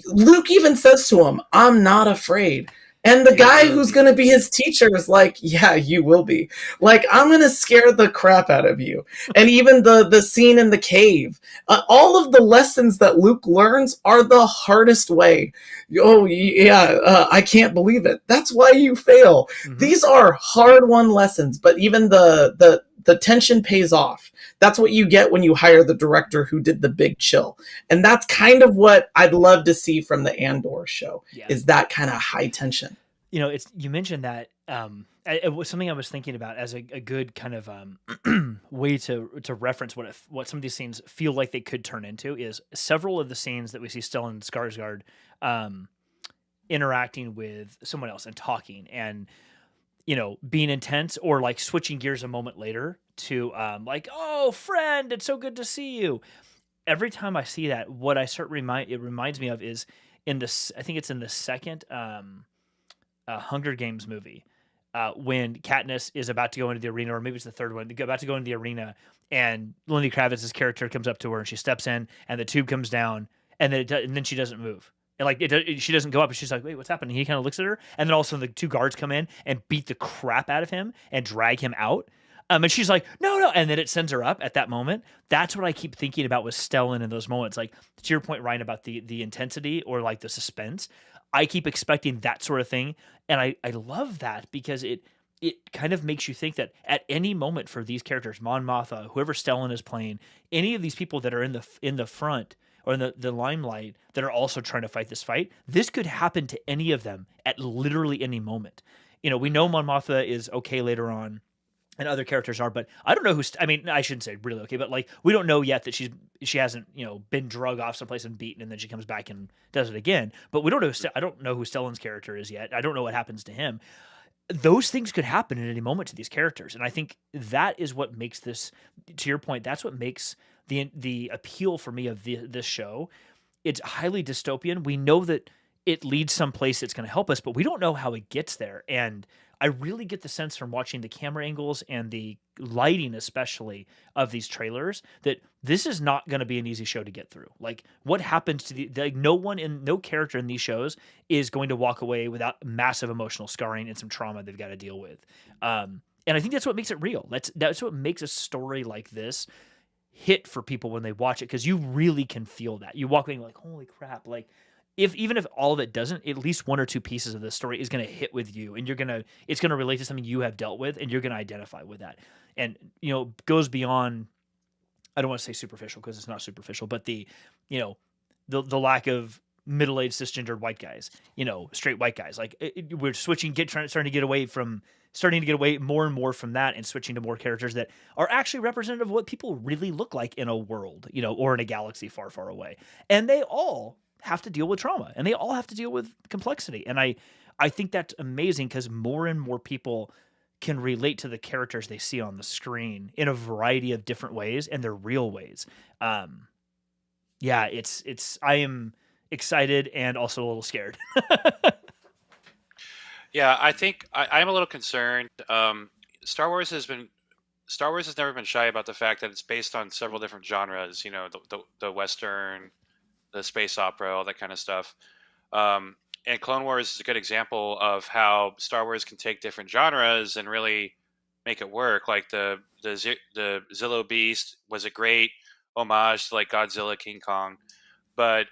Luke even says to him, "I'm not afraid." And the guy who's going to be his teacher is like, yeah, you will be. Like, I'm going to scare the crap out of you. And even the scene in the cave, all of the lessons that Luke learns are the hardest way. Oh, yeah, I can't believe it. That's why you fail. Mm-hmm. These are hard-won lessons, but even the tension pays off. That's what you get when you hire the director who did The Big Chill. And that's kind of what I'd love to see from the Andor show, is that kind of high tension. You mentioned that it was something I was thinking about as a good kind of way to reference what some of these scenes feel like they could turn into is several of the scenes that we see Stellan and Skarsgård interacting with someone else and talking and being intense, or like switching gears a moment later to like, "Oh, friend, it's so good to see you." Every time I see that, what it reminds me of is I think it's in the second Hunger Games movie, when Katniss is about to go into the arena, or maybe it's the third one, about to go into the arena, and Lenny Kravitz's character comes up to her and she steps in, and the tube comes down, and then she doesn't move. And like she doesn't go up, and she's like, "Wait, what's happening?" He kind of looks at her, and then all of a sudden the two guards come in and beat the crap out of him and drag him out. And she's like, no, and then it sends her up at that moment. That's what I keep thinking about with Stellan in those moments. Like, to your point, Ryan, about the intensity or like the suspense, I keep expecting that sort of thing, and I love that because it kind of makes you think that at any moment for these characters, Mon Mothma, whoever Stellan is playing, any of these people that are in the front or in the limelight that are also trying to fight this fight, this could happen to any of them at literally any moment. We know Mon Mothma is okay later on, and other characters are, but I don't know I shouldn't say really okay, but like we don't know yet that she hasn't been drug off someplace and beaten, and then she comes back and does it again. But we don't know. I don't know who Stellan's character is yet. I don't know what happens to him. Those things could happen at any moment to these characters, and I think that is what makes this. To your point, that's what makes the appeal for me of this show. It's highly dystopian. We know that it leads someplace that's going to help us, but we don't know how it gets there. And I really get the sense from watching the camera angles and the lighting, especially of these trailers, that this is not going to be an easy show to get through. Like, what happens to like, no character in these shows is going to walk away without massive emotional scarring and some trauma they've got to deal with. And I think that's what makes it real. That's what makes a story like this hit for people when they watch it, because you really can feel that. You walk away like, holy crap! Like, even if all of it doesn't, at least one or two pieces of the story is going to hit with you, and it's going to relate to something you have dealt with, and you're going to identify with that. And goes beyond. I don't want to say superficial, because it's not superficial, but the the lack of middle-aged cisgendered white guys, straight white guys. Like, we're starting to get away more and more from that, and switching to more characters that are actually representative of what people really look like in a world, or in a galaxy far, far away. And they all have to deal with trauma, and they all have to deal with complexity. And I think that's amazing, because more and more people can relate to the characters they see on the screen in a variety of different ways, and they're real ways. Yeah, I am excited and also a little scared. Yeah, I think I'm a little concerned. Star Wars has never been shy about the fact that it's based on several different genres. The Western, the space opera, all that kind of stuff. And Clone Wars is a good example of how Star Wars can take different genres and really make it work. Like the Zillo Beast was a great homage to like Godzilla, King Kong. But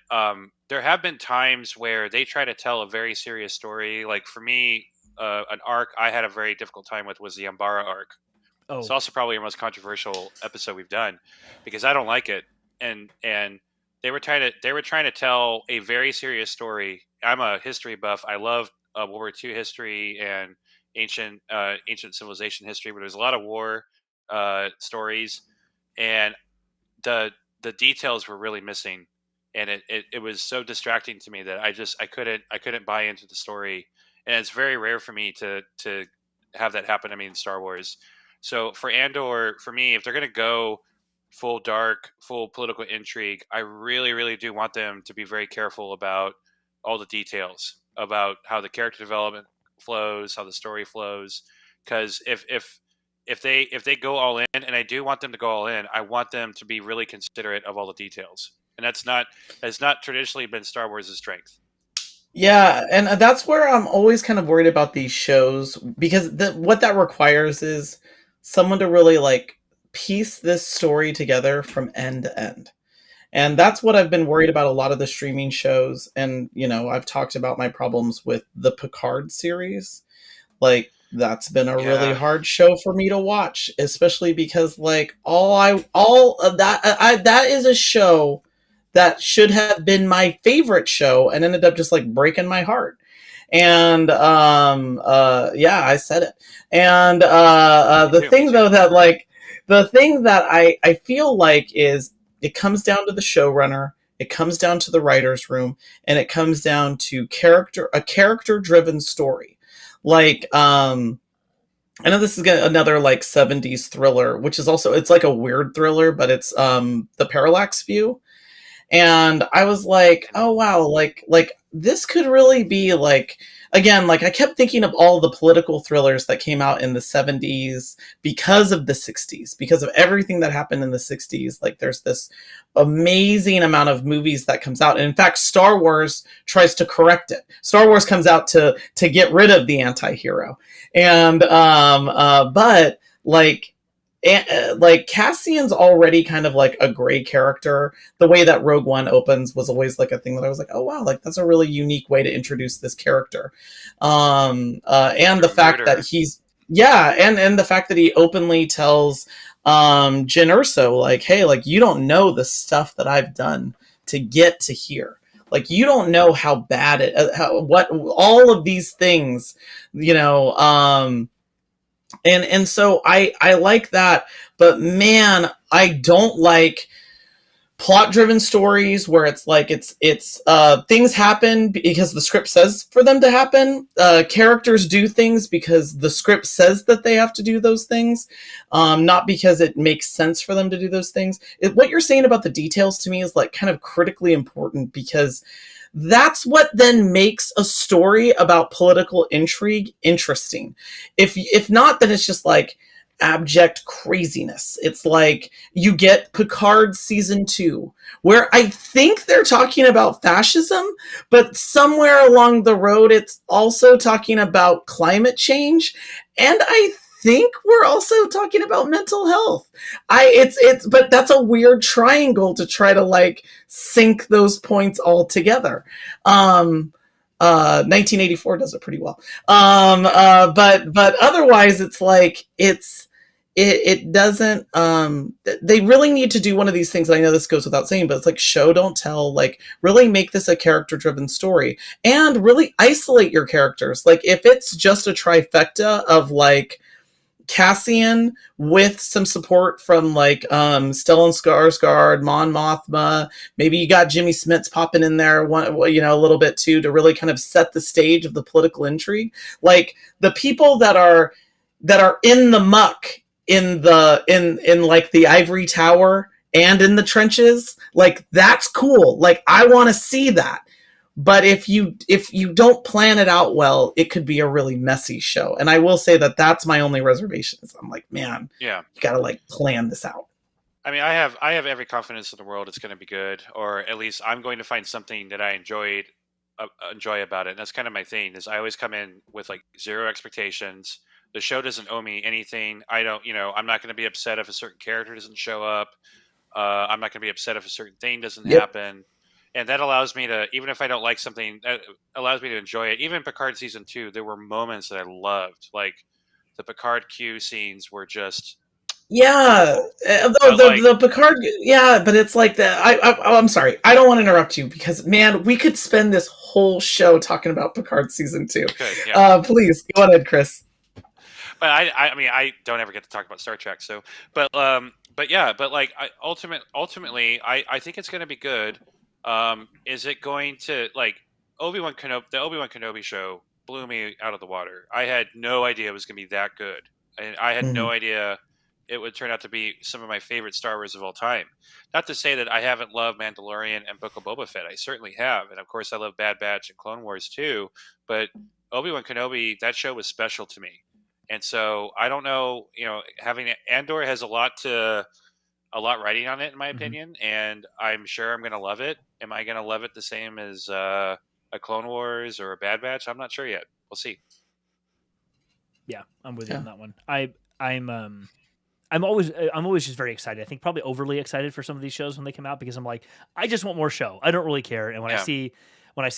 there have been times where they try to tell a very serious story. Like for me, an arc I had a very difficult time with was the Umbara arc. Oh, It's also probably our most controversial episode we've done, because I don't like it. And they were trying to tell a very serious story. I'm a history buff. I love World War II history and ancient civilization history, but there's a lot of war stories, and the details were really missing. And it was so distracting to me that I couldn't buy into the story, and it's very rare for me to have that happen to me in Star Wars. So for Andor, for me, if they're gonna go full dark, full political intrigue, I really, really do want them to be very careful about all the details, about how the character development flows, how the story flows. Because if they go all in, and I do want them to go all in, I want them to be really considerate of all the details. And that's not traditionally been Star Wars' strength. Yeah, and that's where I'm always kind of worried about these shows, because what that requires is someone to really like piece this story together from end to end. And that's what I've been worried about a lot of the streaming shows. And, I've talked about my problems with the Picard series. Like, that's been a really hard show for me to watch, especially because like all of that is a show that should have been my favorite show and ended up just like breaking my heart. And yeah, I said it. And the thing that I feel like is, it comes down to the showrunner, it comes down to the writer's room, and it comes down to a character-driven story. Like, I know this is another like 70s thriller, which is also, it's like a weird thriller, but it's The Parallax View. And I was like, oh wow, like this could really be like, again, like I kept thinking of all the political thrillers that came out in the 70s because of the 60s, because of everything that happened in the 60s. Like there's this amazing amount of movies that comes out. And in fact, Star Wars tries to correct it. Star Wars comes out to get rid of the anti-hero. And, but like Cassian's already kind of like a gray character. The way that Rogue One opens was always like a thing that I was like, oh wow, like that's a really unique way to introduce this character. And the fact that and the fact that he openly tells Jyn Erso, like, hey, like you don't know the stuff that I've done to get to here. Like you don't know how bad what all of these things, and so I like that, but man, I don't like plot-driven stories where it's like it's things happen because the script says for them to happen. Characters do things because the script says that they have to do those things, not because it makes sense for them to do those things. What you're saying about the details to me is like kind of critically important, because that's what then makes a story about political intrigue interesting. If not, then it's just like abject craziness. It's like you get Picard season 2, where I think they're talking about fascism, but somewhere along the road it's also talking about climate change, and I think we're also talking about mental health. But that's a weird triangle to try to like sync those points all together. 1984 does it pretty well. But otherwise, it's like it doesn't. They really need to do one of these things. I know this goes without saying, but it's like show don't tell. Like really make this a character-driven story and really isolate your characters. Like if it's just a trifecta of like Cassian with some support from like Stellan Skarsgård, Mon Mothma. Maybe you got Jimmy Smits popping in there, a little bit too, to really kind of set the stage of the political intrigue. Like the people that are in the muck in like the ivory tower and in the trenches, like that's cool. Like I want to see that. But if you don't plan it out well, it could be a really messy show. And I will say that that's my only reservation. Is I'm like, man, Yeah. you got to like plan this out. I mean, I have every confidence in the world it's going to be good, or at least I'm going to find something that I enjoy about it. And that's kind of my thing. Is I always come in with like zero expectations. The show doesn't owe me anything. I'm not going to be upset if a certain character doesn't show up. I'm not going to be upset if a certain thing doesn't happen. And that allows me to, even if I don't like something, that allows me to enjoy it. Even Picard season 2, there were moments that I loved. Like the Picard Q scenes were just... Yeah, the Picard, but it's like that. I'm sorry, I don't want to interrupt you because man, we could spend this whole show talking about Picard season 2. Good, yeah. Please go ahead, Chris. But I don't ever get to talk about Star Trek, so ultimately, I think it's going to be good. Is it going to like Obi-Wan Kenobi? The Obi-Wan Kenobi show blew me out of the water. I had no idea it was going to be that good, and I had no idea it would turn out to be some of my favorite Star Wars of all time. Not to say that I haven't loved Mandalorian and Book of Boba Fett. I certainly have, and of course I love Bad Batch and Clone Wars too. But Obi-Wan Kenobi, that show was special to me, and so I don't know. Having Andor has a lot writing on it, in my opinion, and I'm sure I'm going to love it. Am I going to love it the same as a Clone Wars or a Bad Batch? I'm not sure yet. We'll see. Yeah, I'm with you on that one. I'm always just very excited. I think probably overly excited for some of these shows when they come out because I'm like, I just want more show. I don't really care. And when I see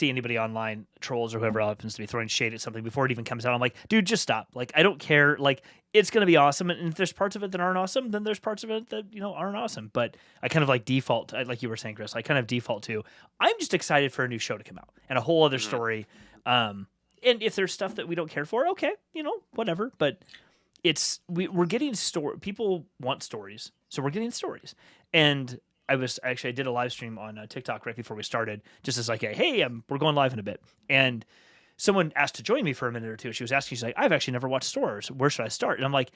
anybody online, trolls or whoever happens to be throwing shade at something before it even comes out, I'm like, dude, just stop. Like, I don't care. Like, it's going to be awesome. And if there's parts of it that aren't awesome, then there's parts of it that, aren't awesome. But I kind of like default, like you were saying, Chris, I kind of default to, I'm just excited for a new show to come out and a whole other story. And if there's stuff that we don't care for, okay, whatever. But we're getting people want stories. So we're getting stories. And I did a live stream on TikTok right before we started, just as like, hey, we're going live in a bit. And someone asked to join me for a minute or two. She was asking, she's like, I've actually never watched Star Wars. Where should I start? And I'm like,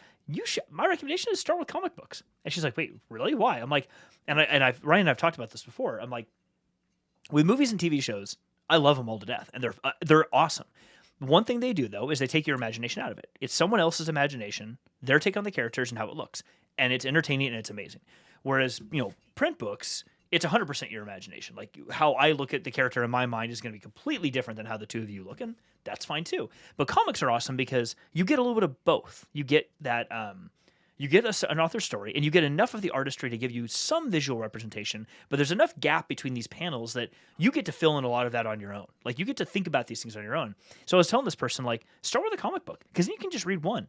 my recommendation is start with comic books. And she's like, wait, really? Why? I'm like, Ryan and I've talked about this before. I'm like, with movies and TV shows, I love them all to death, and they're awesome. One thing they do, though, is they take your imagination out of it. It's someone else's imagination, their take on the characters and how it looks. And it's entertaining and it's amazing. Whereas, print books, it's 100% your imagination. Like, how I look at the character in my mind is going to be completely different than how the two of you look, and that's fine, too. But comics are awesome because you get a little bit of both. You get that... you get an author's story, and you get enough of the artistry to give you some visual representation, but there's enough gap between these panels that you get to fill in a lot of that on your own. Like, you get to think about these things on your own. So I was telling this person, like, start with a comic book, because then you can just read one.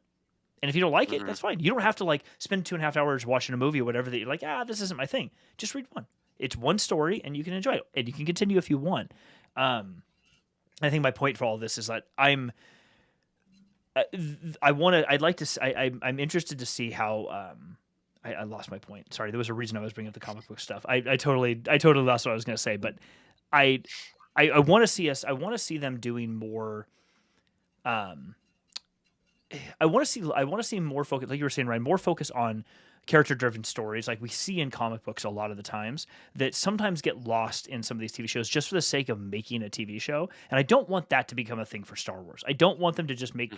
And if you don't like it, that's fine. You don't have to, like, spend 2.5 hours watching a movie or whatever that you're like, this isn't my thing. Just read one. It's one story, and you can enjoy it. And you can continue if you want. I think my point for all this is that I'm interested to see how I lost my point. Sorry, there was a reason I was bringing up the comic book stuff. I totally lost what I was going to say, but I want to see us. I want to see them doing more. I want to see more focus, like you were saying, Ryan, more focus on character-driven stories, like we see in comic books a lot of the times, that sometimes get lost in some of these TV shows just for the sake of making a TV show. And I don't want that to become a thing for Star Wars. I don't want them to just make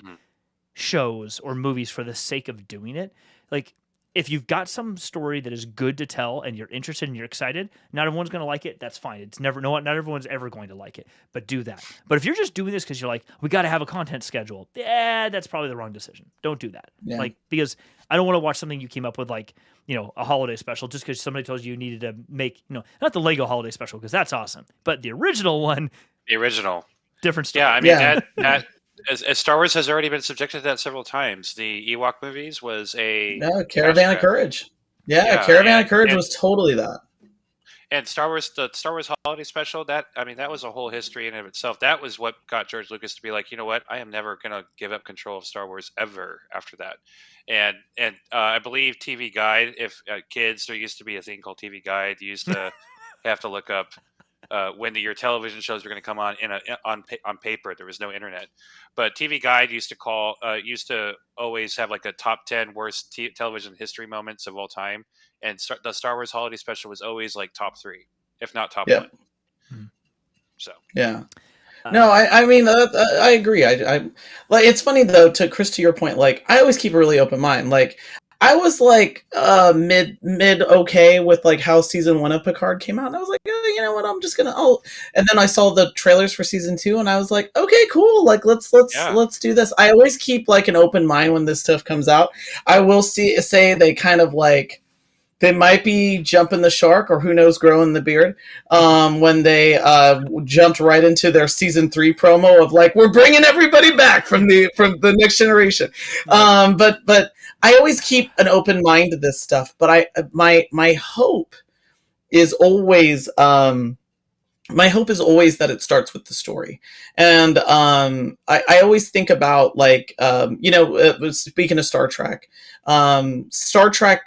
shows or movies for the sake of doing it. Like, if you've got some story that is good to tell and you're interested and you're excited, not everyone's going to like it. That's fine. It's never, not everyone's ever going to like it, but do that. But if you're just doing this because you're like, we got to have a content schedule, that's probably the wrong decision. Don't do that. Yeah. Like, because I don't want to watch something you came up with, like, you know, a holiday special just because somebody told you needed to make, you know, not the Lego holiday special because that's awesome, but the original one. The original. Different story. Yeah, I mean, that as Star Wars has already been subjected to that several times. The Ewok movies was a Caravan of Courage. Yeah, Caravan of Courage was totally that. And the Star Wars holiday special, that was a whole history in and of itself. That was what got George Lucas to be like, you know what, I am never going to give up control of Star Wars ever after that. And I believe TV Guide, if kids, there used to be a thing called TV Guide. You used to have to look up when your television shows were going to come on on paper. There was no internet, but TV Guide used to always have like a top 10 worst television history moments of all time, and the Star Wars holiday special was always like top 3, if not top 1. So yeah. No, I mean, I agree. I like. It's funny though, to Chris, to your point. Like, I always keep a really open mind. Like, I was like mid okay with like how season 1 of Picard came out, and I was like, oh, you know what, I'm just gonna. And then I saw the trailers for season 2, and I was like, okay, cool. Like, let's do this. I always keep like an open mind when this stuff comes out. I will say they kind of like. They might be jumping the shark, or who knows, growing the beard, when they jumped right into their season 3 promo of like, we're bringing everybody back from the next generation. But I always keep an open mind to this stuff. But my hope is always that it starts with the story. And I always think about like, speaking of Star Trek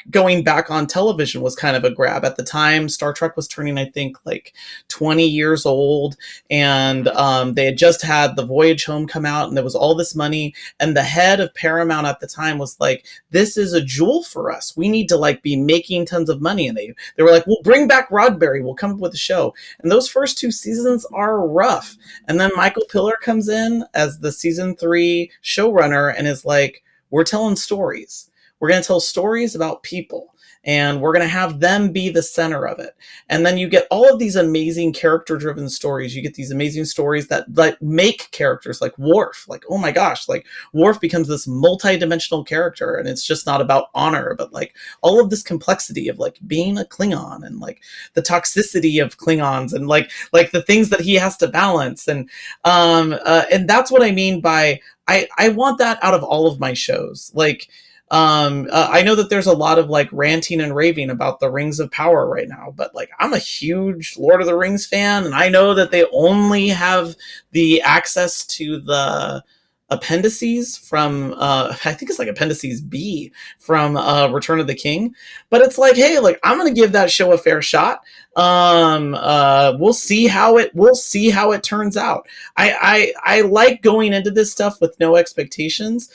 going back on television was kind of a grab. At the time, Star Trek was turning, I think, like 20 years old. And they had just had The Voyage Home come out, and there was all this money. And the head of Paramount at the time was like, this is a jewel for us. We need to like be making tons of money. And they were like, we'll bring back Roddenberry. We'll come up with a show. And those first 2 seasons are rough. And then Michael Piller comes in as the season 3 showrunner and is like, we're telling stories. We're going to tell stories about people, and we're going to have them be the center of it. And then you get all of these amazing character-driven stories. You get these amazing stories that like make characters like Worf. Like, oh my gosh, like Worf becomes this multi-dimensional character, and it's just not about honor, but like all of this complexity of like being a Klingon, and like the toxicity of Klingons, and like the things that he has to balance. And that's what I mean by I want that out of all of my shows. Like, I know that there's a lot of like ranting and raving about the Rings of Power right now, but like I'm a huge Lord of the Rings fan, and I know that they only have the access to the appendices from I think it's like appendices B from Return of the King. But it's like, hey, like I'm gonna give that show a fair shot. We'll see how it turns out. I like going into this stuff with no expectations,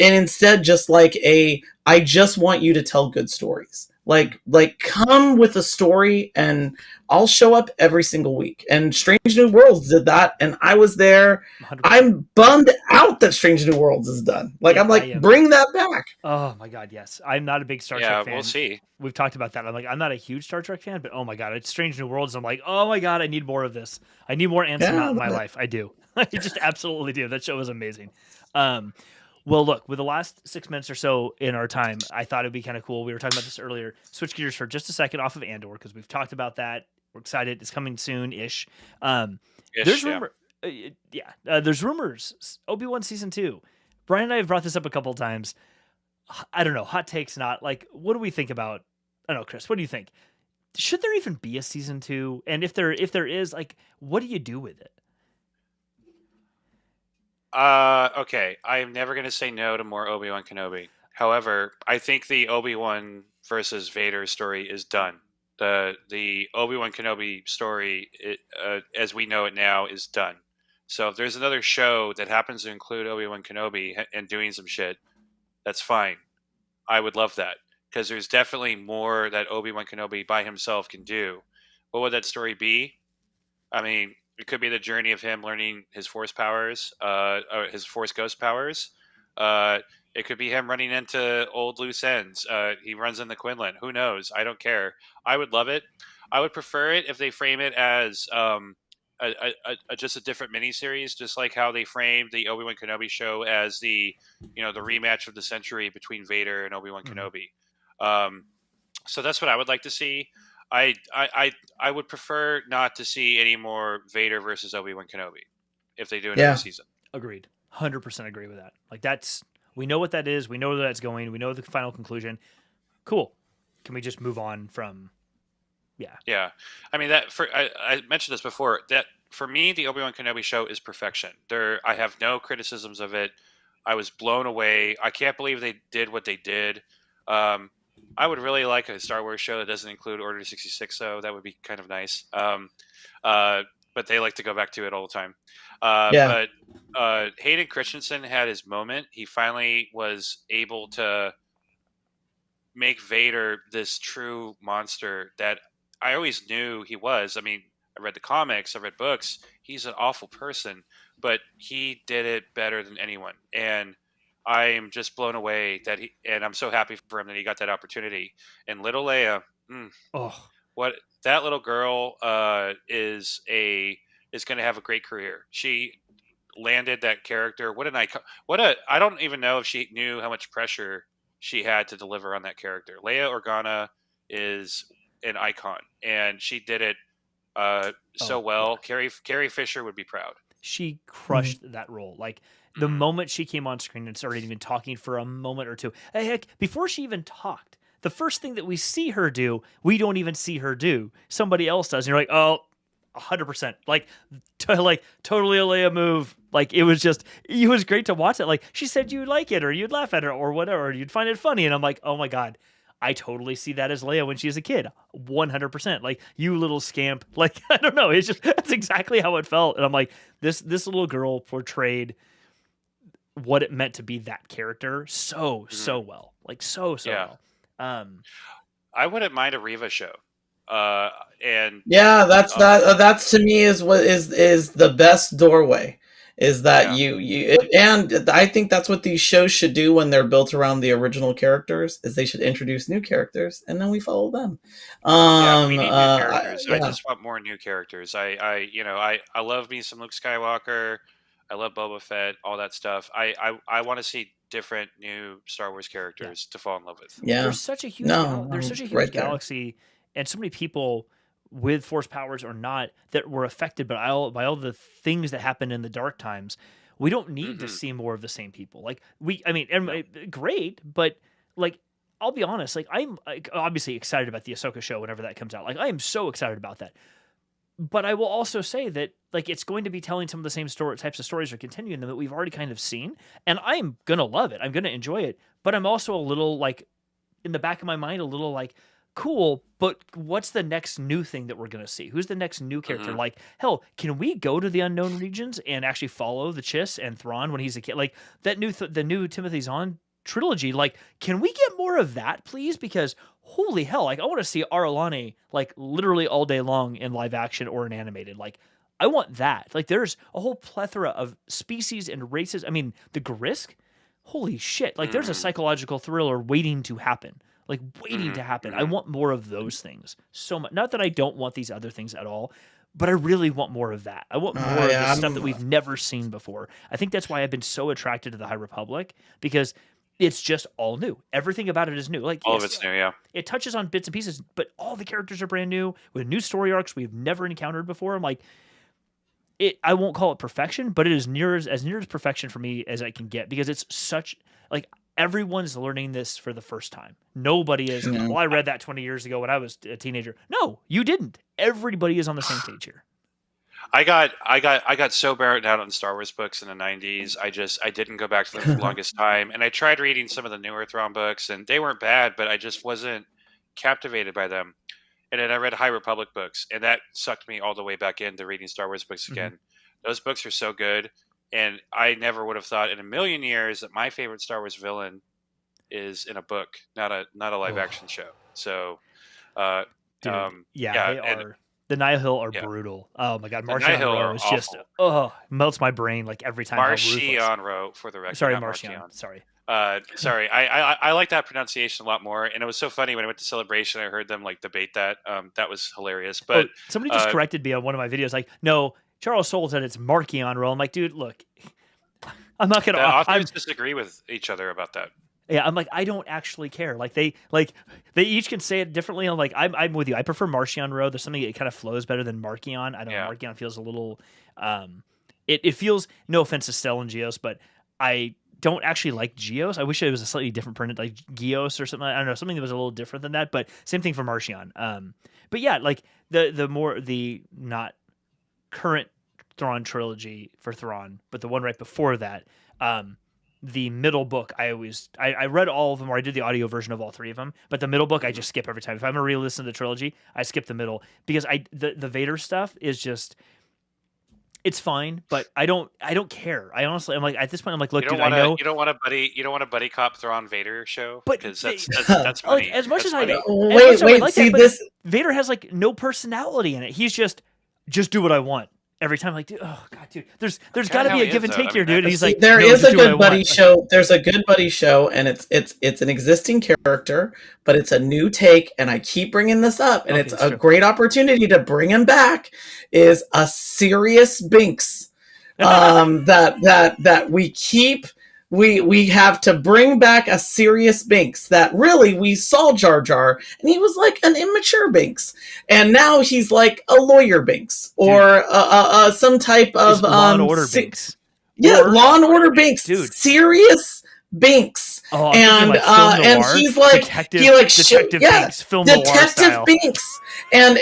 and instead just like I just want you to tell good stories. Like come with a story, and I'll show up every single week. And Strange New Worlds did that, and I was there. 100%. I'm bummed out that Strange New Worlds is done. Like, yeah, I'm like, bring that back. Oh my God, yes. I'm not a big Star Trek fan. Yeah, we'll see. We've talked about that. I'm not a huge Star Trek fan, but oh my God, it's Strange New Worlds. I'm like, oh my God, I need more of this. I need more Anson Mount in my life. I do. I just absolutely do. That show was amazing. Well, look, with the last 6 minutes or so in our time, I thought it'd be kind of cool. We were talking about this earlier. Switch gears for just a second off of Andor, because we've talked about that. We're excited. It's coming soon-ish. There's rumors. Obi-Wan season 2. Brian and I have brought this up a couple of times. I don't know. Hot takes, not like. What do we think about? I don't know, Chris. What do you think? Should there even be a season 2? And if there is, like, what do you do with it? Okay. I am never going to say no to more Obi-Wan Kenobi. However, I think the Obi-Wan versus Vader story is done. The Obi-Wan Kenobi story, as we know it now, is done. So if there's another show that happens to include Obi-Wan Kenobi and doing some shit, that's fine. I would love that because there's definitely more that Obi-Wan Kenobi by himself can do. What would that story be? I mean, it could be the journey of him learning his Force powers, or his Force Ghost powers. Uh, it could be him running into old loose ends. He runs into Quinlan. Who knows? I don't care. I would love it. I would prefer it if they frame it as just a different miniseries, just like how they framed the Obi-Wan Kenobi show as the rematch of the century between Vader and Obi-Wan Kenobi. So that's what I would like to see. I would prefer not to see any more Vader versus Obi-Wan Kenobi if they do another season. Agreed. 100% agree with that. Like we know what that is. We know where that's going. We know the final conclusion. Cool. Can we just move on from? Yeah. Yeah. I mean I mentioned this before that for me the Obi-Wan Kenobi show is perfection. I have no criticisms of it. I was blown away. I can't believe they did what they did. I would really like a Star Wars show that doesn't include Order 66, though. That would be kind of nice. But they like to go back to it all the time. But Hayden Christensen had his moment. He finally was able to make Vader this true monster that I always knew he was. I mean, I read the comics, I read books. He's an awful person, but he did it better than anyone. And I am just blown away and I'm so happy for him that he got that opportunity. And little Leia, what that little girl is going to have a great career. She landed that character. What an icon! I don't even know if she knew how much pressure she had to deliver on that character. Leia Organa is an icon, and she did it so well. Yeah. Carrie Fisher would be proud. She crushed that role. Like the moment she came on screen and started even talking for a moment or two. Heck, before she even talked, the first thing that we see her do, we don't even see her do. Somebody else does. And you're like, oh, 100%. Like totally a Leia move. Like it was great to watch it. Like she said you'd like it or you'd laugh at her or whatever. Or you'd find it funny. And I'm like, oh my God. I totally see that as Leia when she was a kid. 100%. Like, you little scamp. Like, I don't know. That's exactly how it felt. And I'm like, this little girl portrayed what it meant to be that character so well. Like, so well. I wouldn't mind a Reva show. And that's to me is what is the best doorway. Is that you and I think that's what these shows should do when they're built around the original characters, is they should introduce new characters and then we follow them. We need new characters. I just want more new characters. I love me some Luke Skywalker. I love Boba Fett, all that stuff. I want to see different new Star Wars characters to fall in love with. Yeah. There's such a huge galaxy and so many people with Force powers or not that were affected by all the things that happened in the dark times. We don't need to see more of the same people. Like great, but like, I'll be honest, like I'm obviously excited about the Ahsoka show whenever that comes out. Like I am so excited about that. But I will also say that like it's going to be telling some of the same types of stories or continuing them that we've already kind of seen. And I'm going to love it. I'm going to enjoy it. But I'm also a little like in the back of my mind, a little like, cool, but what's the next new thing that we're going to see? Who's the next new character? Like, hell, can we go to the unknown regions and actually follow the Chiss and Thrawn when he's a kid? Like that the new Timothy Zahn trilogy, like, can we get more of that, please? Because holy hell, like I want to see Aralani like literally all day long in live action or in animated. Like I want that. Like there's a whole plethora of species and races. I mean, the Grisk, holy shit. Like there's a psychological thriller waiting to happen. Like waiting to happen. I want more of those things so much. Not that I don't want these other things at all, but I really want more of that. I want more of the stuff that we've never seen before. I think that's why I've been so attracted to the High Republic, because it's just all new. Everything about it is new. Like all of it's new, yeah. It touches on bits and pieces, but all the characters are brand new with new story arcs we've never encountered before. I'm like, I won't call it perfection, but it is near as perfection for me as I can get, because it's such like. Everyone's learning this for the first time. Nobody is, well, I read that 20 years ago when I was a teenager. No, you didn't. Everybody is on the same page here. I got so burnt out on Star Wars books in the '90s. I didn't go back to them for the longest time, and I tried reading some of the newer Thrawn books, and they weren't bad, but I just wasn't captivated by them. And then I read High Republic books, and that sucked me all the way back into reading Star Wars books again. Those books are so good, and I never would have thought in a million years that my favorite Star Wars villain is in a book, not a live action show. So, Dude, yeah, they are. The Nihil are brutal. Oh my god, Martian Nihil Row are is just melts my brain like every time. Martian Row, for the record. Sorry, not Martian. Martian. Sorry. Sorry. I like that pronunciation a lot more, and it was so funny when I went to Celebration. I heard them like debate that. That was hilarious. But somebody just corrected me on one of my videos. Like, no, Charles Soule said it's Markion Row. I'm like, dude, look, I'm not gonna. The authors disagree with each other about that. Yeah, I'm like, I don't actually care. Like they each can say it differently. I'm like, I'm with you. I prefer Martian Row. There's something that kind of flows better than Markion. I don't know. Markion feels a little. It feels, no offense to Stell and Geos, but I don't actually like Geos. I wish it was a slightly different print, like Geos or something. I don't know, something that was a little different than that. But same thing for Martian. But yeah, like the not current Thrawn trilogy for Thrawn, but the one right before that. The middle book, I read all of them, or I did the audio version of all three of them. But the middle book, I just skip every time. If I'm gonna re-listen to the trilogy, I skip the middle because the Vader stuff is just, it's fine, but I don't care. I honestly, I'm like, at this point, I'm like, look, dude, I know you don't want a buddy cop Thrawn Vader show, but because that's funny. Like, as much as I wait, see this. Vader has like no personality in it. He's just do what I want. Every time, like, dude, oh god, dude, there's got to be a give and take here, dude. And he's like, there is a good buddy show. There's a good buddy show, and it's an existing character, but it's a new take. And I keep bringing this up, and it's a great opportunity to bring him back. Is a serious Binks that we keep. We have to bring back a serious Binks that really we saw Jar Jar and he was like an immature Binks, and now he's like a lawyer Binks or some type of Law and Order Binks. Yeah, Law and Order Binks, dude. Serious Binks. Oh, and he's like Detective Binks, film Detective Binks. And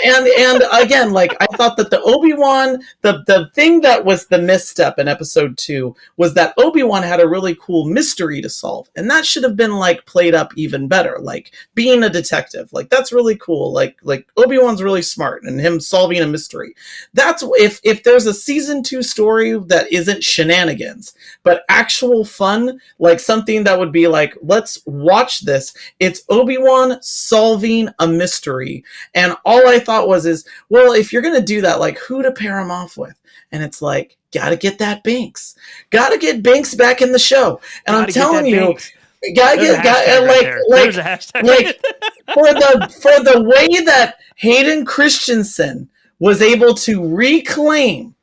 again, like I thought that the Obi-Wan, the thing that was the misstep in episode 2 was that Obi-Wan had a really cool mystery to solve, and that should have been like played up even better. Like being a detective, like that's really cool. Like Obi-Wan's really smart, and him solving a mystery. That's if there's a season 2 story that isn't shenanigans, but actual fun, like something that would be like, let's watch this. It's Obi-Wan solving a mystery, and all I thought is, well, if you're going to do that, like who to pair him off with? And it's like, gotta get that Binks. Gotta get Binks back in the show. And I'm telling you, gotta get for the way that Hayden Christensen was able to reclaim,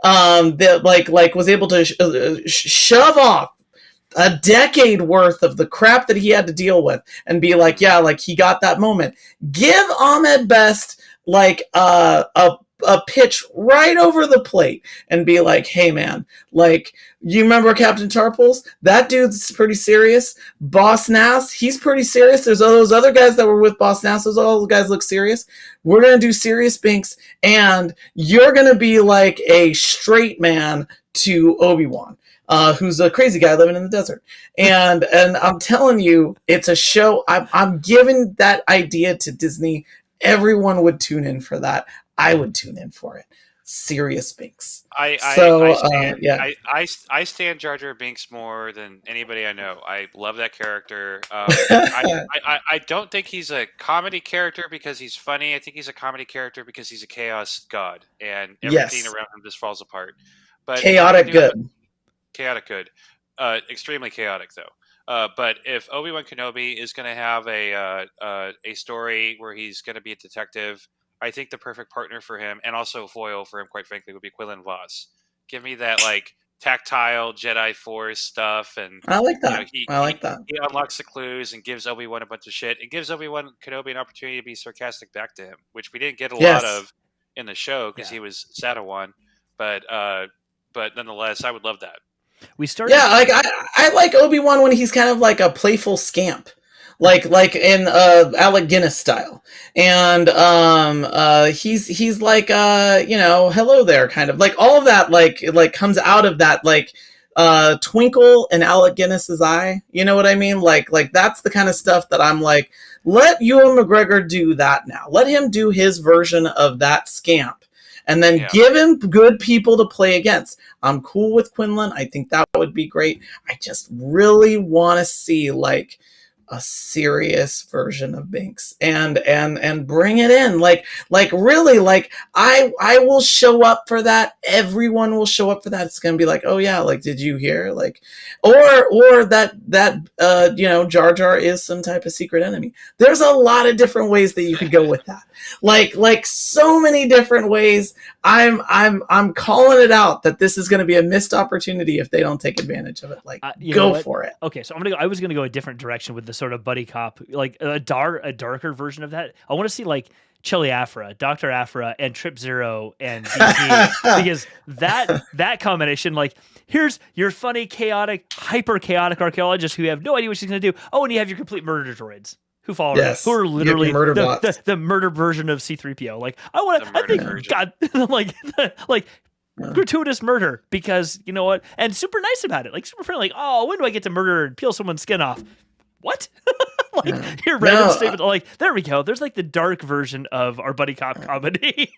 was able to shove off a decade worth of the crap that he had to deal with and be like, yeah, like he got that moment. Give Ahmed Best like a pitch right over the plate and be like, hey man, like you remember Captain Tarples? That dude's pretty serious. Boss Nass, he's pretty serious. There's all those other guys that were with Boss Nass. Those all guys look serious. We're going to do serious Binks, and you're going to be like a straight man to Obi-Wan. Who's a crazy guy living in the desert. And I'm telling you, it's a show. I'm giving that idea to Disney. Everyone would tune in for that. I would tune in for it. Serious Binks. I stand Jar Jar Binks more than anybody I know. I love that character. I don't think he's a comedy character because he's funny. I think he's a comedy character because he's a chaos god, and everything around him just falls apart. But chaotic good. Chaotic good. Extremely chaotic, though. But if Obi-Wan Kenobi is going to have a story where he's going to be a detective, I think the perfect partner for him, and also foil for him, quite frankly, would be Quillen Vos. Give me that like tactile Jedi Force stuff, and I like that. I like that. He unlocks the clues and gives Obi-Wan a bunch of shit. It gives Obi-Wan Kenobi an opportunity to be sarcastic back to him, which we didn't get a lot of in the show because he was Sadawan. But nonetheless, I would love that. We started. Yeah, like I like Obi-Wan when he's kind of like a playful scamp. like in Alec Guinness style, and he's like hello there kind of like all of that like comes out of that like twinkle in Alec Guinness's eye. You know what I mean? Like that's the kind of stuff that I'm like, let Ewan McGregor do that now. Let him do his version of that scamp. And then give him good people to play against. I'm cool with Quinlan. I think that would be great. I just really want to see like a serious version of Binks and bring it in like really like I will show up for that. Everyone will show up for that. It's gonna be like, oh yeah, like did you hear like or that Jar Jar is some type of secret enemy. There's a lot of different ways that you could go with that. Like so many different ways. I'm calling it out that this is going to be a missed opportunity if they don't take advantage of it. Like, go for it. Okay, so I was gonna go a different direction with the sort of buddy cop, like a darker version of that. I want to see like Chelly Afra, Dr. Afra, and Trip Zero and DT, because that combination, like, here's your funny, chaotic, hyper chaotic archaeologist who you have no idea what she's gonna do. Oh, and you have your complete murder droids who follow her, who are literally the murder version of C-3PO. Like, I think God, like gratuitous murder, because you know what, and super nice about it, like super friendly. Like, oh, when do I get to murder and peel someone's skin off? What? Your random statement. Like, there we go. There's like the dark version of our buddy cop comedy.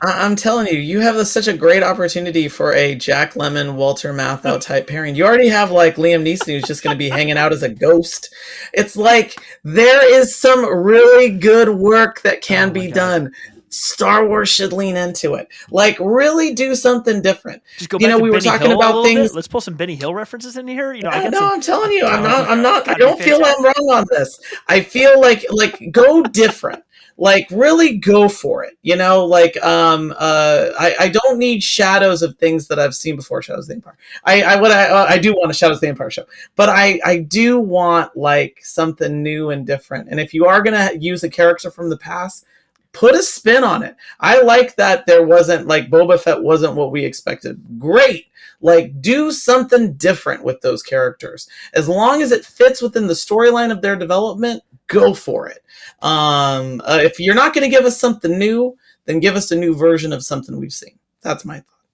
I'm telling you, you have such a great opportunity for a Jack Lemmon, Walter Matthau type pairing. You already have like Liam Neeson, who's just going to be hanging out as a ghost. It's like there is some really good work that can be done. Star Wars should lean into it. Like, really do something different. Just go back to we were Benny talking Hill about things. Let's pull some Benny Hill references in here. I'm telling you, I'm not. I don't feel I'm wrong on this. I feel like go different. Like, really go for it. I don't need shadows of things that I've seen before. Shadows of the Empire. I do want a Shadows of the Empire show, but I do want like something new and different. And if you are gonna use a character from the past, put a spin on it. I like that there wasn't like Boba Fett wasn't what we expected. Great. Like, do something different with those characters. As long as it fits within the storyline of their development, go for it. If you're not going to give us something new, then give us a new version of something we've seen. That's my thought.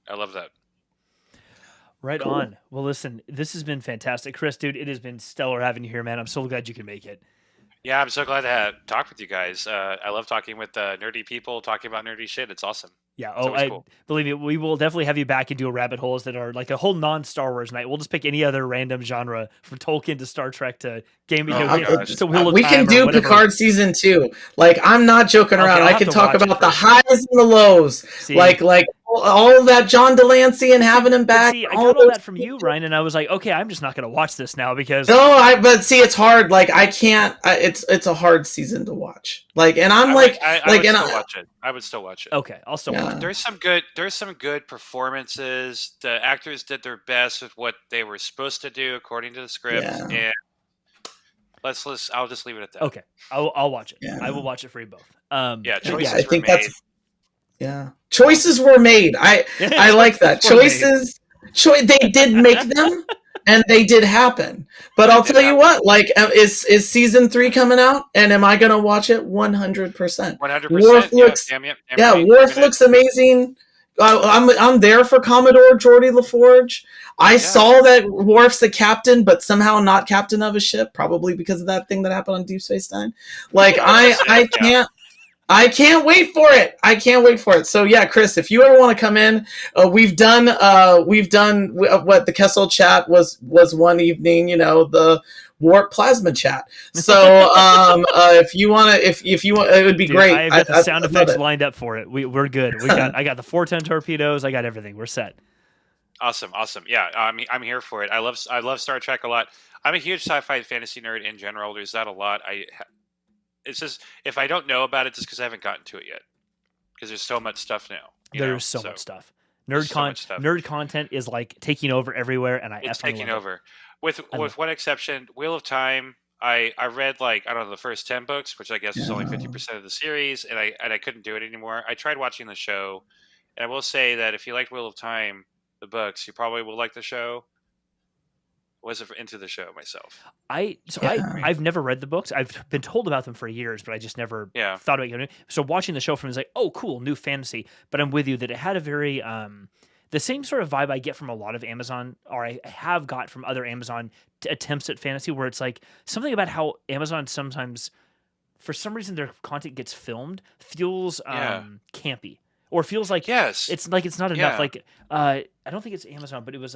I love that. Right on. Well, listen, this has been fantastic. Chris, dude, it has been stellar having you here, man. I'm so glad you can make it. Yeah, I'm so glad to talk with you guys. I love talking with nerdy people, talking about nerdy shit. It's awesome. Yeah. Cool. Believe me, we will definitely have you back and do a rabbit holes that are like a whole non-Star Wars night. We'll just pick any other random genre, from Tolkien to Star Trek to game. We can do Picard season 2. Like, I'm not joking around. I can talk about the highs and the lows. See? Like all of that John Delancey and having him back. See, I got all that from you, Ryan, and I was like, okay, I'm just not going to watch this now because but see, it's hard. Like, I can't. It's a hard season to watch. Like, and I'm I would still watch it. Okay, I'll still watch it. There's some good performances. The actors did their best with what they were supposed to do according to the script, and I'll just leave it at that. Okay, I'll watch it. Yeah. I will watch it for you both. Choices were made. Choices were made. I like that. They did make them, and they did happen. But I'll tell you what, like, is season 3 coming out? And am I going to watch it? 100%. 100%. Worf looks, Worf looks amazing. I'm there for Commodore Geordie LaForge. I saw that Worf's the captain, but somehow not captain of a ship, probably because of that thing that happened on Deep Space Nine. Like, I can't wait for it. So yeah, Chris, if you ever want to come in, we've done what the Kessel chat was one evening, the warp plasma chat. So if you want, it would be great. I've got the sound effects lined up for it. We're good. I got the 410 torpedoes. I got everything. We're set. Awesome. Yeah, I'm here for it. I love Star Trek a lot. I'm a huge sci-fi fantasy nerd in general. There's that a lot. It's just, if I don't know about it, just because I haven't gotten to it yet. Because there's so much stuff now. There's so much stuff. Nerd content is like taking over everywhere, and it's taking over. With one exception, Wheel of Time. I read the first 10 books, which I guess is only 50% of the series, and I couldn't do it anymore. I tried watching the show, and I will say that if you liked Wheel of Time, the books, you probably will like the show. wasn't into the show myself. I've never read the books. I've been told about them for years, but I just never thought about it. So watching the show from is like, oh, cool, new fantasy. But I'm with you that it had a very the same sort of vibe I get from a lot of Amazon, or I have got from other Amazon attempts at fantasy, where it's like something about how Amazon sometimes, for some reason, their content gets filmed feels campy, or feels like it's not enough. Like I don't think it's Amazon, but it was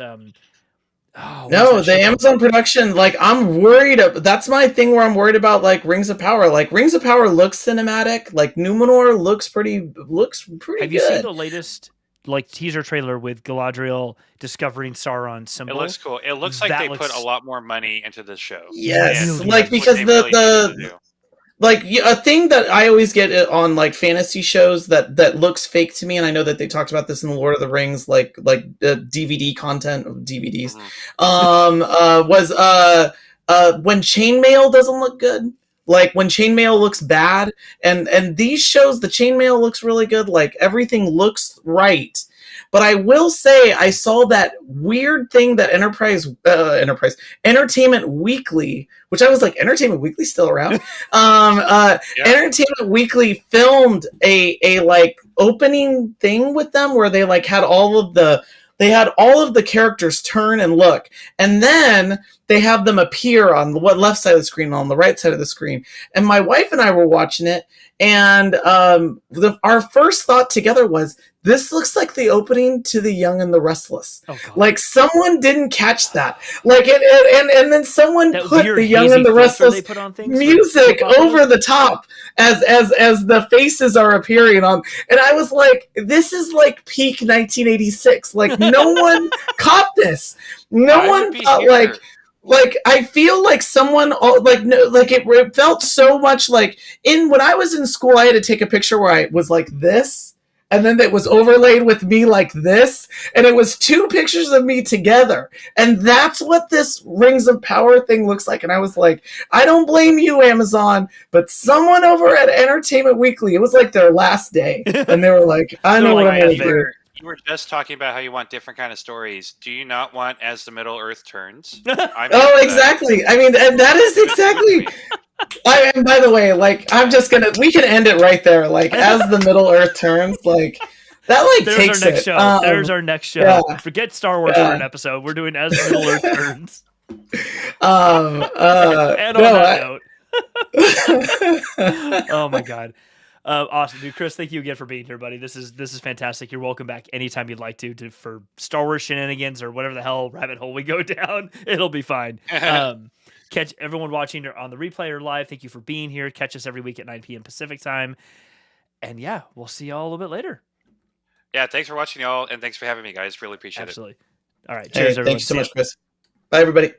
no, the Amazon production, like, I'm worried. That's my thing where I'm worried about, like, Rings of Power. Like, Rings of Power looks cinematic. Like, Numenor looks pretty good. Have you seen the latest, like, teaser trailer with Galadriel discovering Sauron's symbol? It looks cool. It looks like they put a lot more money into this show. Yes, like, because like, a thing that I always get on, like, fantasy shows that looks fake to me, and I know that they talked about this in the Lord of the Rings, like DVD content of DVDs, was when chainmail doesn't look good. Like, when chainmail looks bad, and these shows, the chainmail looks really good. Like, everything looks right. But I will say, I saw that weird thing that Entertainment Weekly, which I was like, Entertainment Weekly still around? Entertainment Weekly filmed a like opening thing with them where they like had all of the characters turn and look, and then they have them appear on the left side of the screen and on the right side of the screen. And my wife and I were watching it, and our first thought together was, this looks like the opening to The Young and the Restless. Oh, like, someone didn't catch that. Like, and then someone put The Young and the Restless music over the top as the faces are appearing on. And I was like, this is like peak 1986. Like, no one caught this. No one thought, like, I feel like someone, it felt so much like, when I was in school, I had to take a picture where I was like this, and then it was overlaid with me like this, and it was two pictures of me together. And that's what this Rings of Power thing looks like. And I was like, I don't blame you, Amazon, but someone over at Entertainment Weekly, it was like their last day. And they were like, I know what I'm going to do. You were just talking about how you want different kind of stories. Do you not want As the Middle Earth Turns? Exactly. I mean, and that is exactly... and by the way, like, we can end it right there. Like, As the Middle Earth Turns, like, that, like, there's takes our next it. show. There's our next show. Yeah. Forget Star Wars for an episode. We're doing As the Middle Earth Turns. And on that note. Oh my God. Awesome, dude. Chris, thank you again for being here, buddy. This is fantastic. You're welcome back anytime you'd like to for Star Wars shenanigans or whatever the hell rabbit hole we go down. It'll be fine. Catch everyone watching on the replay or live. Thank you for being here. Catch us every week at 9 p.m. Pacific time. And yeah, we'll see y'all a little bit later. Yeah, thanks for watching, y'all, and thanks for having me, guys. Really appreciate it. Absolutely. All right. Cheers, everyone. Thank you so much, Chris. Bye, everybody.